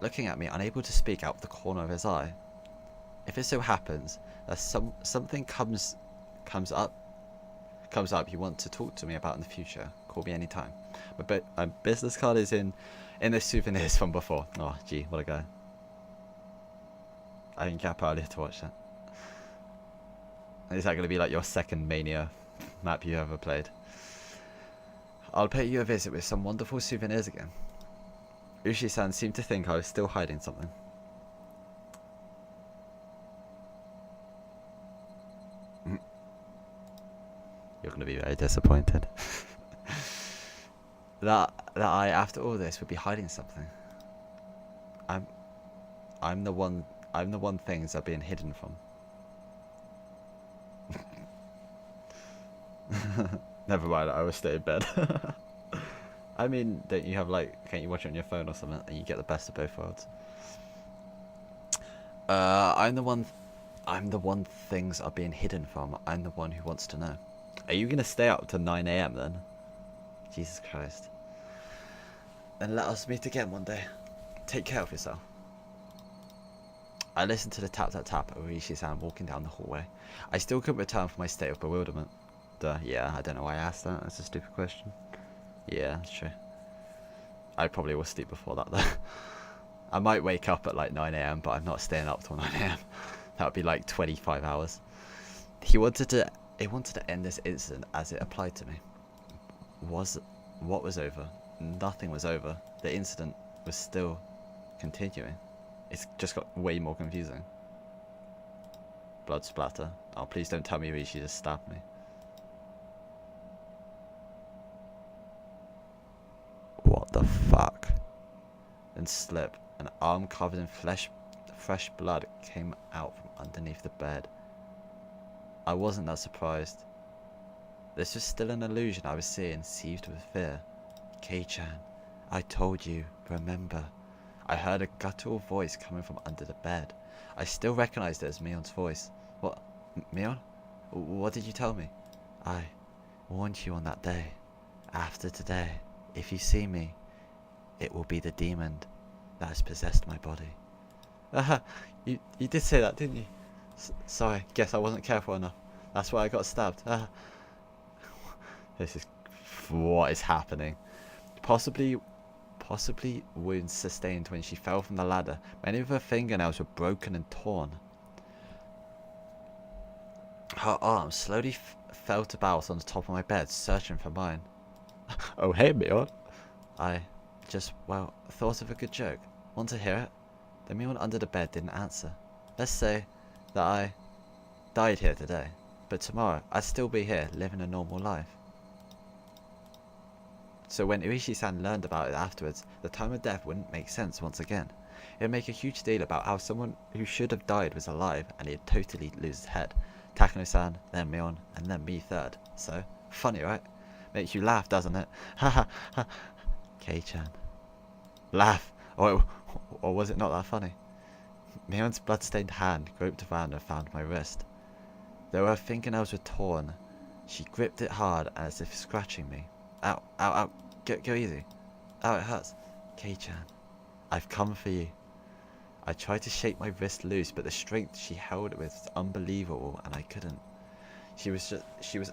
looking at me, unable to speak out of the corner of his eye. If it so happens that something comes up you want to talk to me about in the future, call me anytime. My business card is in the souvenirs from before. Oh, gee, what a guy. I didn't get up earlier to watch that. Is that going to be like your second Mania map you ever played? I'll pay you a visit with some wonderful souvenirs again. Ushi-san seemed to think I was still hiding something. You're going to be very disappointed. that I, after all this, would be hiding something. I'm the one things are being hidden from. Never mind, I will stay in bed. I mean, don't you have can't you watch it on your phone or something and you get the best of both worlds? I'm the one things are being hidden from. I'm the one who wants to know. Are you gonna stay up to 9 AM then? Jesus Christ. Then let us meet again one day. Take care of yourself. I listened to the tap tap tap of Rishi-san walking down the hallway. I still couldn't return from my state of bewilderment. Yeah, I don't know why I asked that. That's a stupid question. Yeah, that's true. I probably will sleep before that though. I might wake up at like 9 AM, but I'm not staying up till 9 AM. That would be like 25 hours. He wanted to end this incident as it applied to me. What was over? Nothing was over. The incident was still continuing. It's just got way more confusing. Blood splatter. Oh, please don't tell me Rishi just stabbed me. What the fuck? Then slip. An arm covered in fresh blood came out from underneath the bed. I wasn't that surprised. This was still an illusion I was seeing, seethed with fear. Kei-chan, I told you, remember. I heard a guttural voice coming from under the bed. I still recognized it as Mion's voice. What? Mion? What did you tell me? I warned you on that day. After today, if you see me, it will be the demon that has possessed my body. You did say that, didn't you? Sorry, guess I wasn't careful enough. That's why I got stabbed. This is what is happening. Possibly wounds sustained when she fell from the ladder. Many of her fingernails were broken and torn. Her arms slowly felt about on the top of my bed, searching for mine. Oh, hey, Mion. I just, thought of a good joke. Want to hear it? The Mion under the bed didn't answer. Let's say that I died here today, but tomorrow I'd still be here, living a normal life. So when Irishi-san learned about it afterwards, the time of death wouldn't make sense once again. It would make a huge deal about how someone who should have died was alive and he'd totally lose his head. Takano-san, then Mion, and then me third. So, funny, right? Makes you laugh, doesn't it? Ha ha. Kei-chan. Laugh! Or was it not that funny? Mion's blood-stained hand groped around and found my wrist. Though her fingernails were torn, she gripped it hard as if scratching me. Ow, ow, ow. Go easy. Ow, it hurts. Kei-chan, I've come for you. I tried to shake my wrist loose, but the strength she held it with was unbelievable, and I couldn't. She was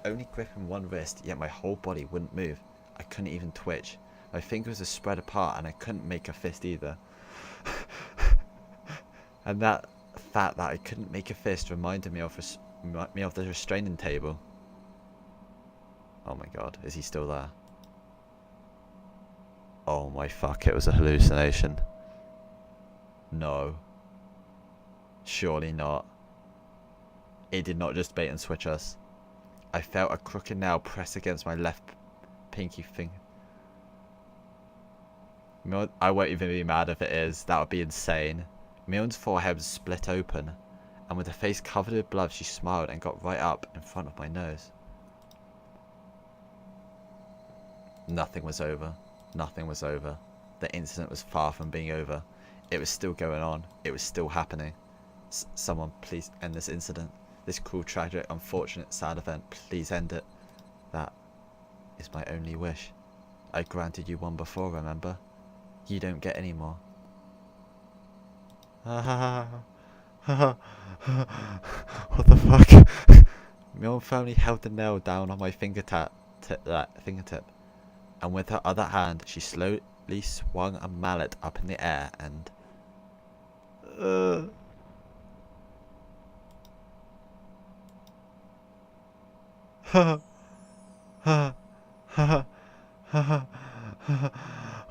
only gripping one wrist, yet my whole body wouldn't move. I couldn't even twitch. My fingers were spread apart, and I couldn't make a fist either. And that fact that I couldn't make a fist reminded me of the restraining table. Oh my god, is he still there? Oh my fuck, it was a hallucination. No. Surely not. It did not just bait and switch us. I felt a crooked nail press against my left pinky finger. I won't even be mad if it is. That would be insane. Mion's forehead was split open, and with her face covered with blood, she smiled and got right up in front of my nose. Nothing was over. Nothing was over. The incident was far from being over. It was still going on. It was still happening. Someone please end this incident. This cruel, tragic, unfortunate, sad event. Please end it. That is my only wish. I granted you one before, remember? You don't get any more. What the fuck? Mion firmly held the nail down on my fingertip, and with her other hand, she slowly swung a mallet up in the air and.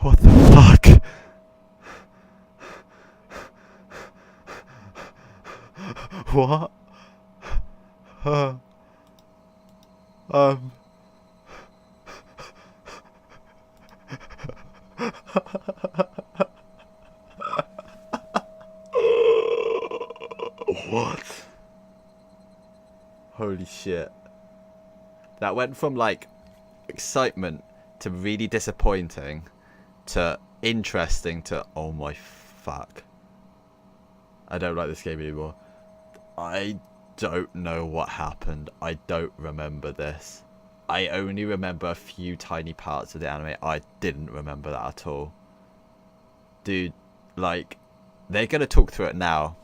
What the fuck? What? What? Holy shit. That went from like excitement to really disappointing to interesting to oh my fuck. I don't like this game anymore. I don't know what happened. I don't remember this. I only remember a few tiny parts of the anime. I didn't remember that at all. Dude, like, they're going to talk through it now.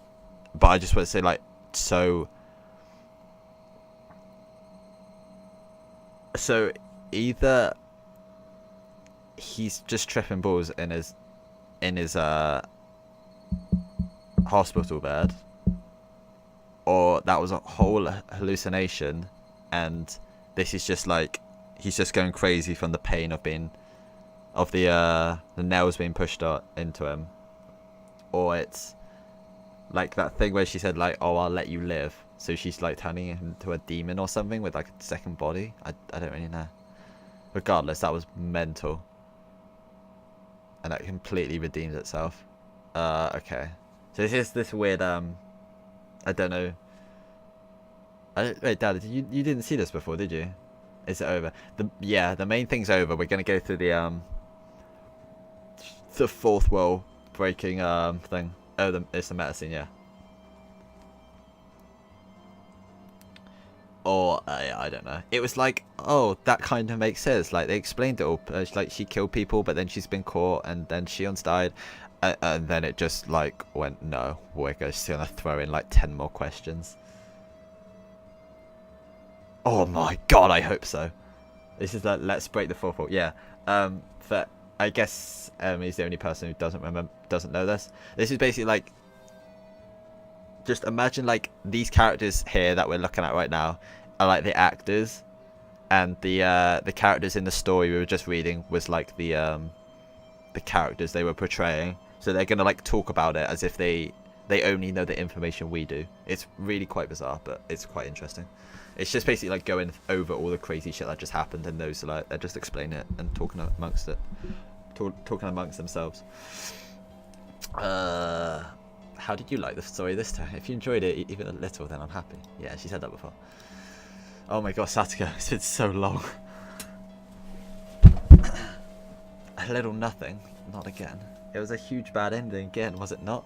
But I just want to say, like, so either he's just tripping balls in his hospital bed, or that was a whole hallucination, and this is just like he's just going crazy from the pain of the nails being pushed into him, or it's like that thing where she said like, oh, I'll let you live, so she's like turning him into a demon or something with like a second body. I don't really know. Regardless, that was mental, and that completely redeems itself. Okay, so this is this weird I don't know. Wait, Dad, you didn't see this before, did you? Is it over? The main thing's over. We're gonna go through the fourth wall breaking thing. Oh, it's the meta scene, yeah. Or I don't know. It was like, oh, that kind of makes sense. Like they explained it all. Like she killed people, but then she's been caught, and then Shion's died. And then it just like went, no, we're just gonna throw in like 10 more questions. Oh my god, I hope so. This is the let's break the fourth wall. Yeah. But I guess he's the only person who doesn't know this. This is basically like, just imagine like these characters here that we're looking at right now are like the actors, and the characters in the story we were just reading was like the characters they were portraying. So they're gonna like talk about it as if they only know the information we do. It's really quite bizarre, but it's quite interesting. It's just basically like going over all the crazy shit that just happened, and those are like they're just explaining it and talking amongst themselves. How did you like the story this time? If you enjoyed it even a little, then I'm happy. Yeah, she said that before. Oh my god, Satoko, it's been so long. A little nothing, not again. It was a huge bad ending again, was it not?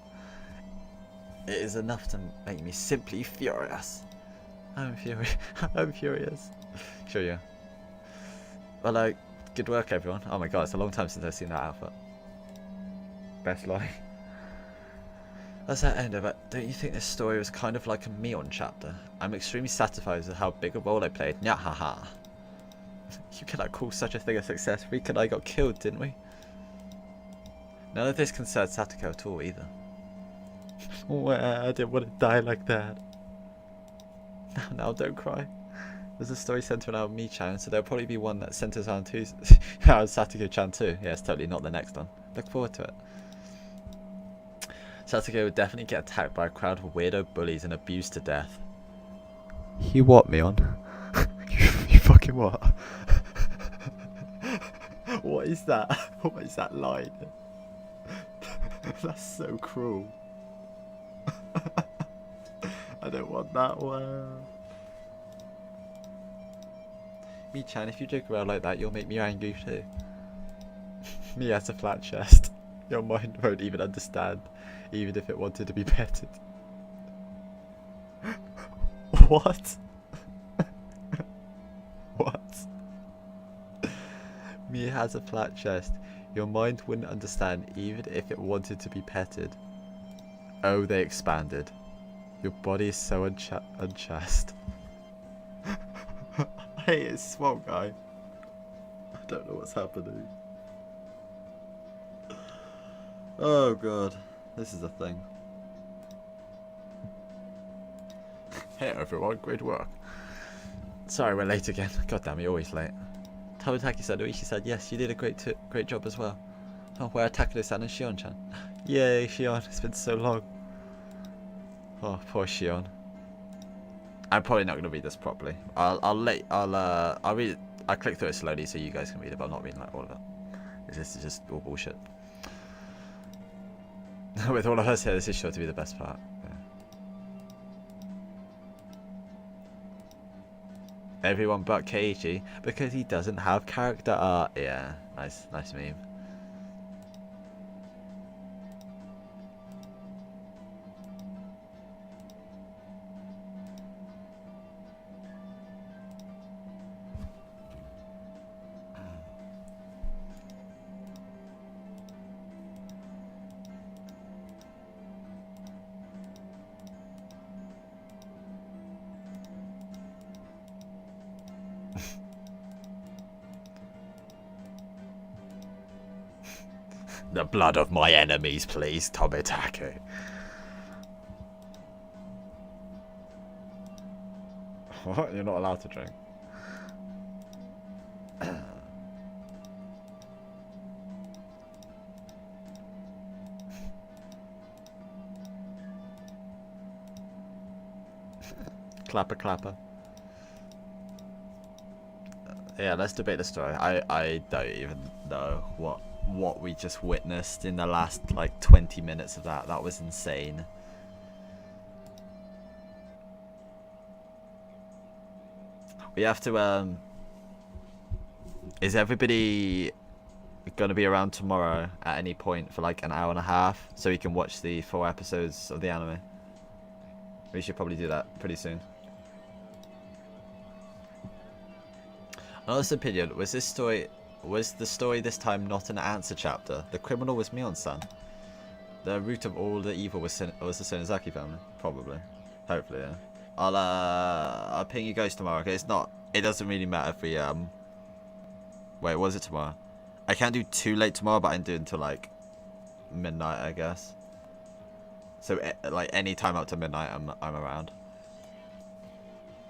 It is enough to make me simply furious. I'm furious. I'm furious. Sure, yeah. Well, good work, everyone. Oh my god, it's a long time since I've seen that outfit. Best lie. That's that end of it. Don't you think this story was kind of like a Mion chapter? I'm extremely satisfied with how big a role I played. Nyahaha. You cannot call such a thing a success. Rika and I got killed, didn't we? None of this concerns Satoko at all, either. Well, I didn't want to die like that. Now, don't cry. There's a story centered around Me-chan, so there'll probably be one that centers around Satoko-chan too. Yeah, it's totally not the next one. Look forward to it. Satoko would definitely get attacked by a crowd of weirdo bullies and abused to death. You what, Mion? You fucking what? What is that? What is that line? That's so cruel. I don't want that one. Me-chan, if you joke around like that, you'll make me angry too. Me has a flat chest. Your mind won't even understand, even if it wanted to be petted. What? What? Me has a flat chest. Your mind wouldn't understand, even if it wanted to be petted. Oh, they expanded. Your body is so unchaste. I hate his small guy. I don't know what's happening. Oh god, this is a thing. Hey everyone, great work. Sorry we're late again. God damn, you're always late. Tamataki said, Oishi said, yes, you did a great job as well. Oh, we're Takano-san and Shion-chan. Yay, Shion, it's been so long. Oh, poor Shion. I'm probably not going to read this properly. I'll read it. I'll click through it slowly so you guys can read it, but I'm not reading like all of it. This is just all bullshit. With all of us here, this is sure to be the best part. Yeah. Everyone but Keiichi, because he doesn't have character art. Yeah, nice meme. The blood of my enemies, please, Tomitake. What? You're not allowed to drink. Clapper. Yeah, let's debate the story. I don't even know what we just witnessed in the last like 20 minutes of that. That was insane. We have to is everybody gonna be around tomorrow at any point for like an hour and a half so we can watch the 4 episodes of the anime? We should probably do that pretty soon. Honest opinion, was the story this time not an answer chapter? The criminal was Mion-san. The root of all the evil was the Sonozaki family, probably. Hopefully, yeah. I'll ping you guys tomorrow. Okay, it doesn't really matter if we wait, was it tomorrow? I can't do too late tomorrow, but I can do until like midnight, I guess. So like any time up to midnight, I'm around.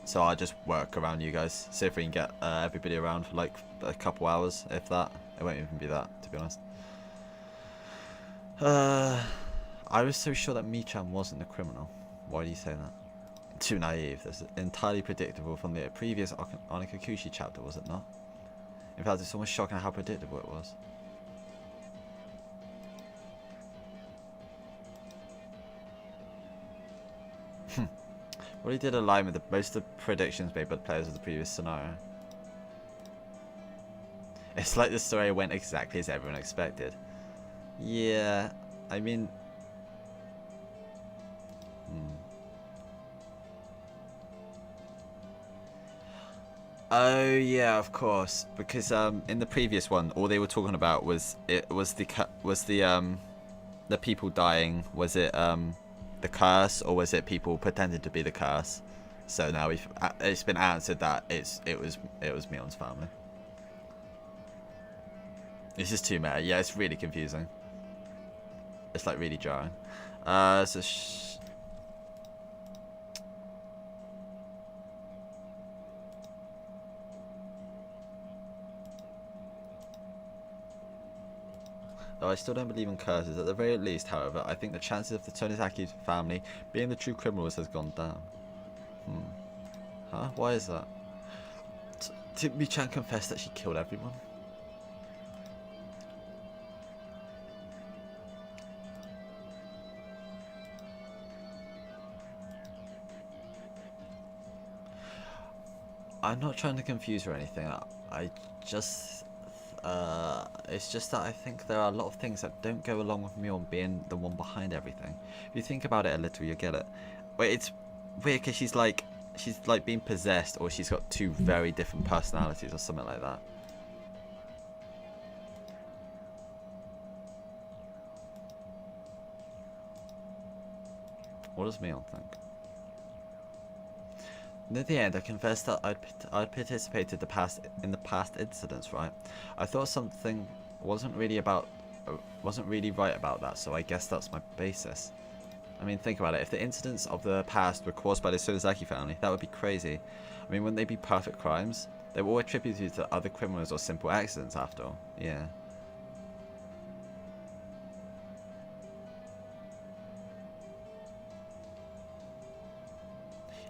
So I'll just work around you guys. See if we can get everybody around for like a couple hours, if that. It won't even be that, to be honest. I was so sure that Michan wasn't the criminal. Why do you say that? Too naive. That's entirely predictable from the previous Onikakushi chapter, was it not? In fact, it's almost shocking how predictable it was. Well, he did align with most of the predictions made by the players of the previous scenario. It's like the story went exactly as everyone expected. Yeah, I mean... Oh yeah, of course. Because in the previous one, all they were talking about was the people dying. Was it the curse, or was it people pretending to be the curse? So now it's been answered that it was Mion's family. This is too meta. Yeah, it's really confusing. It's like really jarring. So though I still don't believe in curses. At the very least, however, I think the chances of the Tonizaki family being the true criminals has gone down. Huh? Why is that? Did Michan confess that she killed everyone? I'm not trying to confuse her or anything. I just... it's just that I think there are a lot of things that don't go along with Mion being the one behind everything. If you think about it a little, you get it. Wait, it's weird because she's like being possessed, or she's got 2 very different personalities or something like that. What does Mion think? Near the end, I confessed that I'd participated in the past incidents, right? I thought something wasn't really right about that, so I guess that's my basis. I mean, think about it. If the incidents of the past were caused by the Sonozaki family, that would be crazy. I mean, wouldn't they be perfect crimes? They were all attributed to other criminals or simple accidents, after all. Yeah.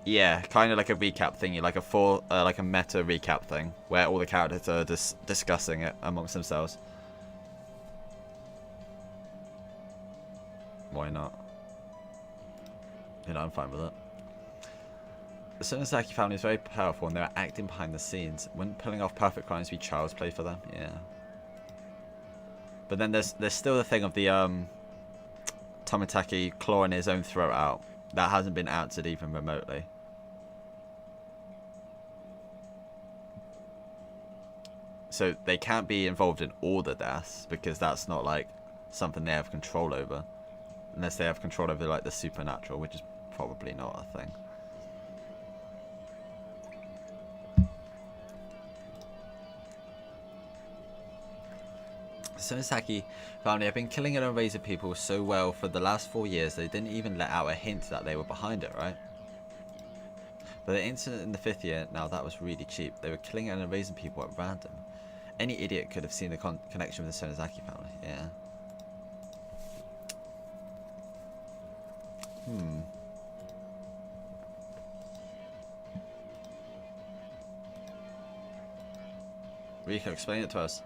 Yeah, kind of like a recap thingy, like a meta recap thing, where all the characters are discussing it amongst themselves. Why not? You know, I'm fine with it. The Sonozaki family is very powerful, and they are acting behind the scenes. Wouldn't pulling off perfect crimes be child's play for them? Yeah. But then there's still the thing of the Tomitaki clawing his own throat out. That hasn't been answered even remotely. So they can't be involved in all the deaths, because that's not like something they have control over. Unless they have control over like the supernatural, which is probably not a thing. The Sonozaki family have been killing and erasing people so well for the last 4 years they didn't even let out a hint that they were behind it, right? But the incident in the 5th year, now that was really cheap. They were killing and erasing people at random. Any idiot could have seen the connection with the Sonozaki family, yeah. Rika, explain it to us.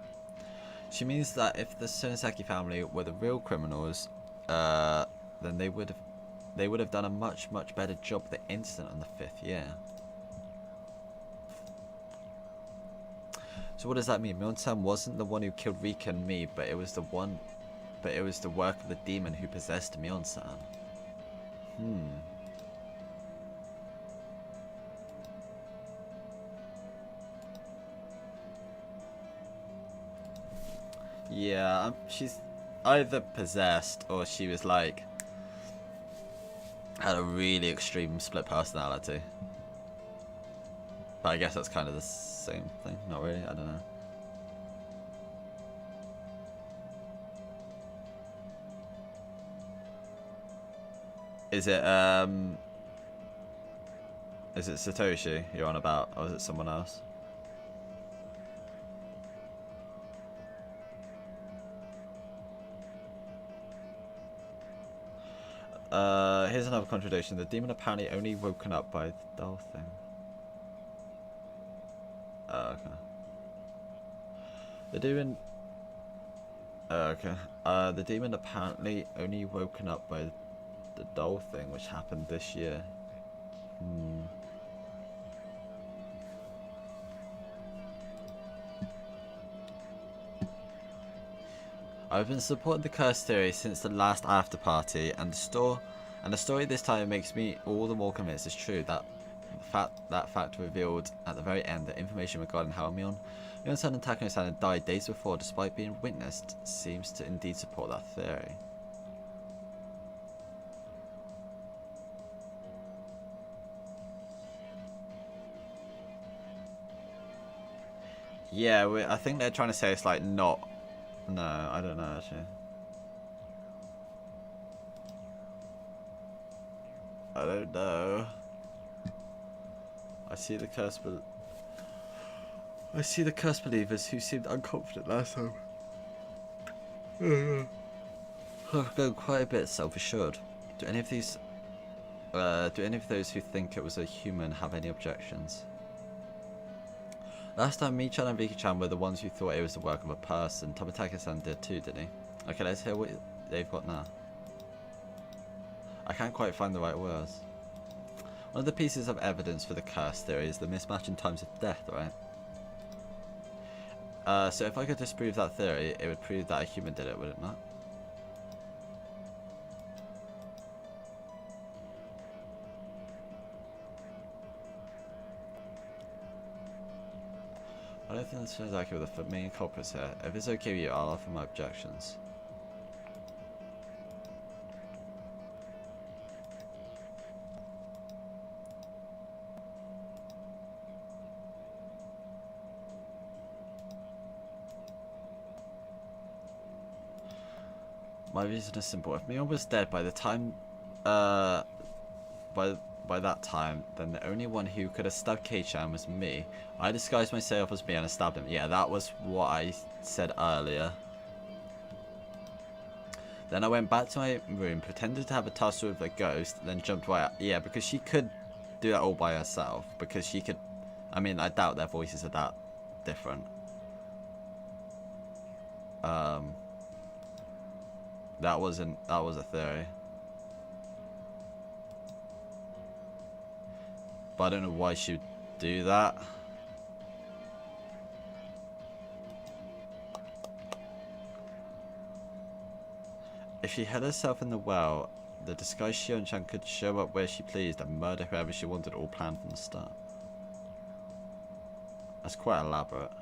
She means that if the Sonozaki family were the real criminals, then they would have done a much better job with the incident on the 5th year. So what does that mean? Mion-san wasn't the one who killed Rika and me, but it was the work of the demon who possessed Mion-san. Yeah, she's either possessed or she was like had a really extreme split personality. But I guess that's kind of the same thing. Not really, I don't know. Is it Satoshi you're on about, or is it someone else? Here's another contradiction. The demon apparently only woken up by the doll thing. Oh, okay. The demon... okay. The demon apparently only woken up by the doll thing, which happened this year. I've been supporting the curse theory since the last after party, and the story this time makes me all the more convinced it's true. That fact revealed at the very end, the information regarding how Mion-san and Takano-san had died days before, despite being witnessed, seems to indeed support that theory. Yeah, I think they're trying to say it's like not. No, I don't know actually. I don't know. I see the cursed believers who seemed unconfident last time. I've gone quite a bit self-assured. Do any of those who think it was a human have any objections? Last time, Mi-chan and Riki-chan were the ones who thought it was the work of a person. Tomitaki-san did too, didn't he? Okay, let's hear what they've got now. I can't quite find the right words. One of the pieces of evidence for the curse theory is the mismatch in times of death, right? So if I could disprove that theory, it would prove that a human did it, would it not? I don't think this sounds accurate with the main culprits here. If it's okay with you, I'll offer my objections. My reason is simple. If Mion was dead by the time, by that time, then the only one who could have stabbed Kei-chan was me. I disguised myself as me and I stabbed him. Yeah, that was what I said earlier. Then I went back to my room, pretended to have a tussle with a ghost, then jumped right out. Yeah, because she could do that all by herself. Because she could... I mean, I doubt their voices are that different. That was a theory. But I don't know why she would do that. If she hid herself in the well, the disguised Shion-chan could show up where she pleased and murder whoever she wanted, all planned from the start. That's quite elaborate.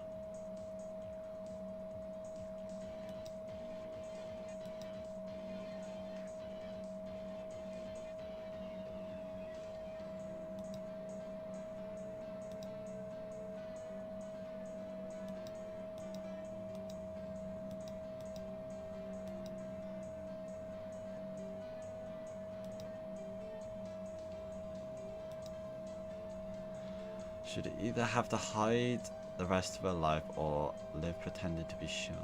Should either have to hide the rest of her life or live pretending to be Shion.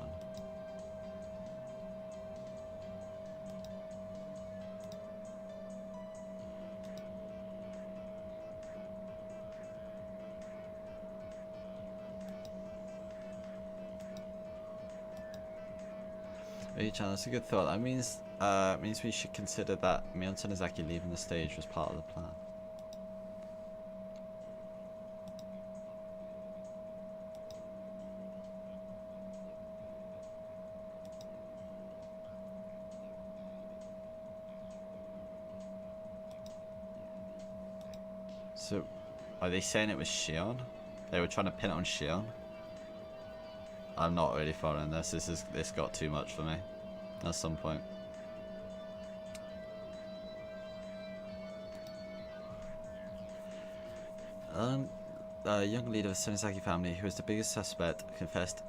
Chan, that's a good thought. That means we should consider that Mion Tanizaki leaving the stage was part of the plan. So, are they saying it was Shion? They were trying to pin it on Shion? I'm not really following this. This got too much for me at some point. A young leader of the Sonizaki family, who was the biggest suspect, confessed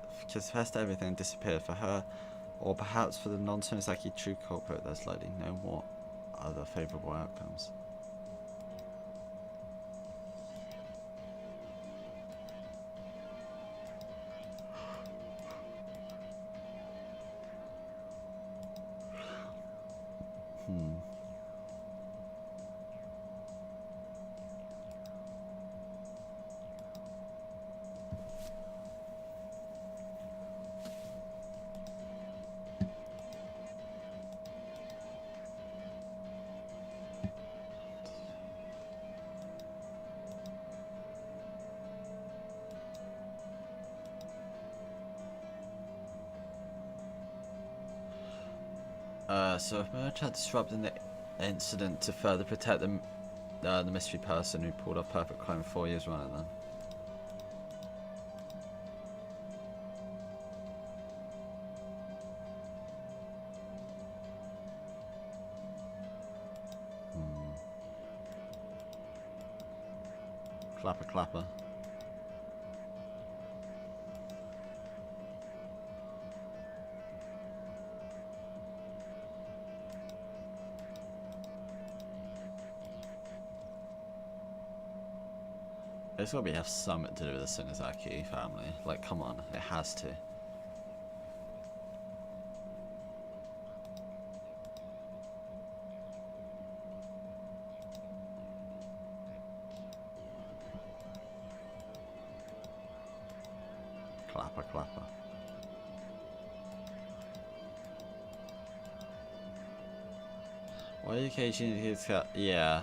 everything and disappeared. For her, or perhaps for the non-Sonizaki true culprit, there's likely no more other favourable outcomes. So if Merch had disrupted the incident to further protect the mystery person who pulled off perfect crime 4 years running then. Clapper clapper. It's gotta have something to do with the Sonizaki family. Like, come on, it has to. Clapper, clapper. Why are you caging his cat? Yeah.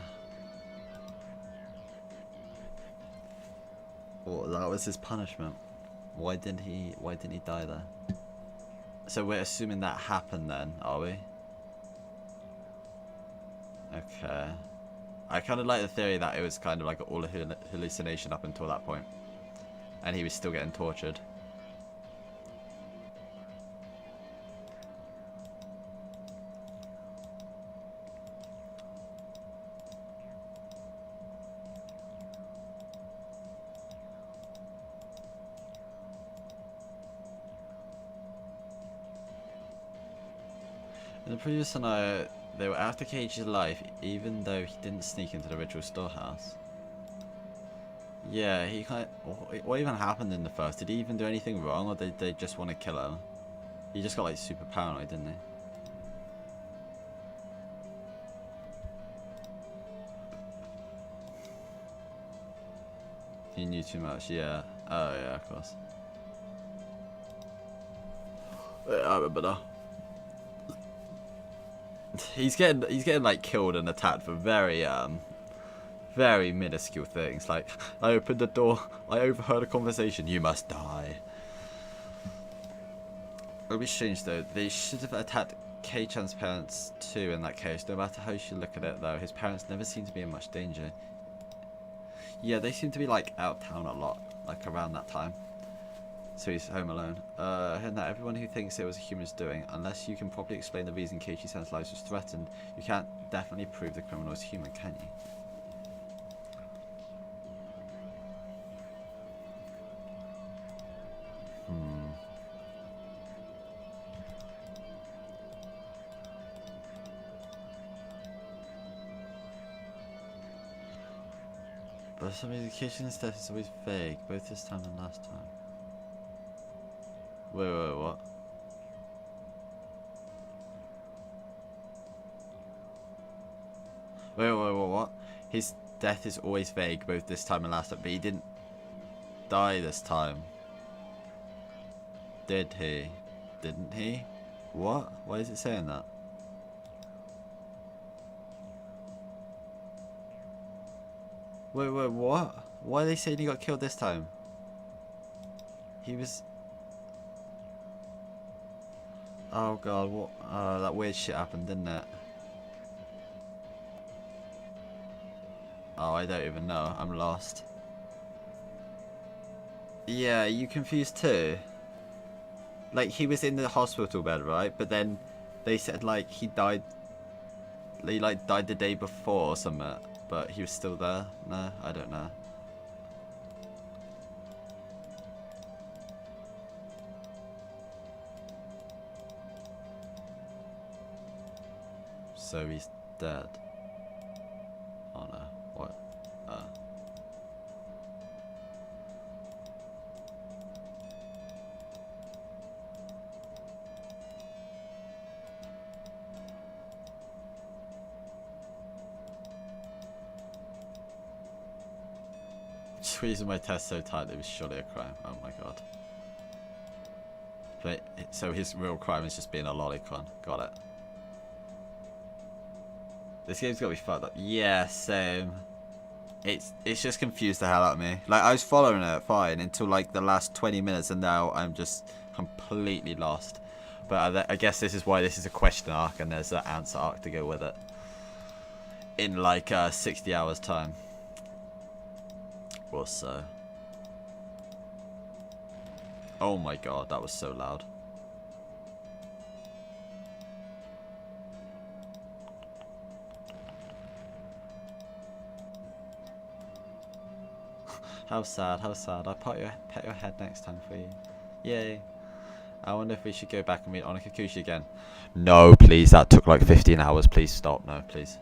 Well, that was his punishment. Why didn't he die there? So we're assuming that happened then, are we? Okay. I kind of like the theory that it was kind of like all a hallucination up until that point. And he was still getting tortured. In the previous scenario, they were after Keiichi's life, even though he didn't sneak into the ritual storehouse. Yeah, he kind of... What even happened in the first? Did he even do anything wrong, or did they just want to kill him? He just got like super paranoid, didn't he? He knew too much, yeah. Oh yeah, of course. Yeah, I remember now. He's getting like killed and attacked for very minuscule things. Like, I opened the door, I overheard a conversation, you must die. It would be strange though, they should have attacked Kei-chan's parents too in that case. No matter how you look at it though, his parents never seem to be in much danger. Yeah, they seem to be like out of town a lot, like around that time. So he's home alone. And that everyone who thinks it was a human's doing, unless you can properly explain the reason Keiichi-san's life was threatened, you can't definitely prove the criminal is human, can you? But for some reason, Keiichi's death is always vague, both this time and last time. Wait, what? Wait, what? His death is always vague, both this time and last time, but he didn't die this time. Did he? Didn't he? What? Why is it saying that? Wait, what? Why are they saying he got killed this time? He was... Oh god, what? That weird shit happened, didn't it? Oh, I don't even know. I'm lost. Yeah, you confused too? Like, he was in the hospital bed, right? But then they said, like, he died... He, like, died the day before or something. But he was still there? No, I don't know. So he's dead. Oh no, what? Squeezing my test so tight that it was surely a crime. Oh my god. But, so his real crime is just being a lolicon. Got it. This game's gotta be fucked up. Yeah, same. It's just confused the hell out of me. Like, I was following it fine until like the last 20 minutes, and now I'm just completely lost. But I guess this is why this is a question arc, and there's an answer arc to go with it. In like 60 hours time. Or so. Oh my god, that was so loud. How sad, how sad. I'll pet your head next time for you. Yay. I wonder if we should go back and meet Onikakushi again. No, please, that took like 15 hours. Please stop. No, please.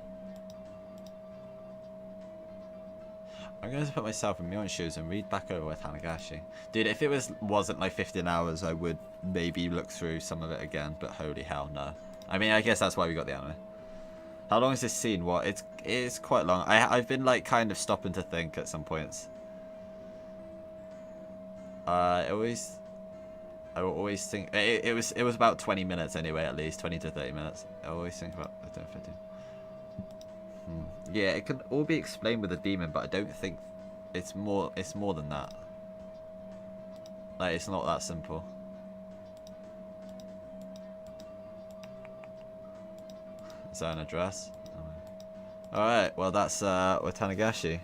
I'm going to put myself in Mion's shoes and read back over Watanagashi. Dude, if it wasn't like 15 hours, I would maybe look through some of it again, but holy hell, no. I mean, I guess that's why we got the anime. How long is this scene? What? It's quite long. I've been like kind of stopping to think at some points. I will always think it was about 20 minutes anyway, at least 20 to 30 minutes. I always think about 15. Yeah, it can all be explained with a demon, but I don't think it's more than that. Like, it's not that simple. Is that an address? Oh. Alright, well that's Watanagashi.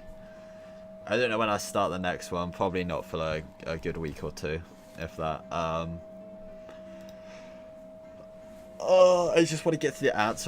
I don't know when I start the next one, probably not for like a good week or two, if that. Oh, I just want to get to the answer.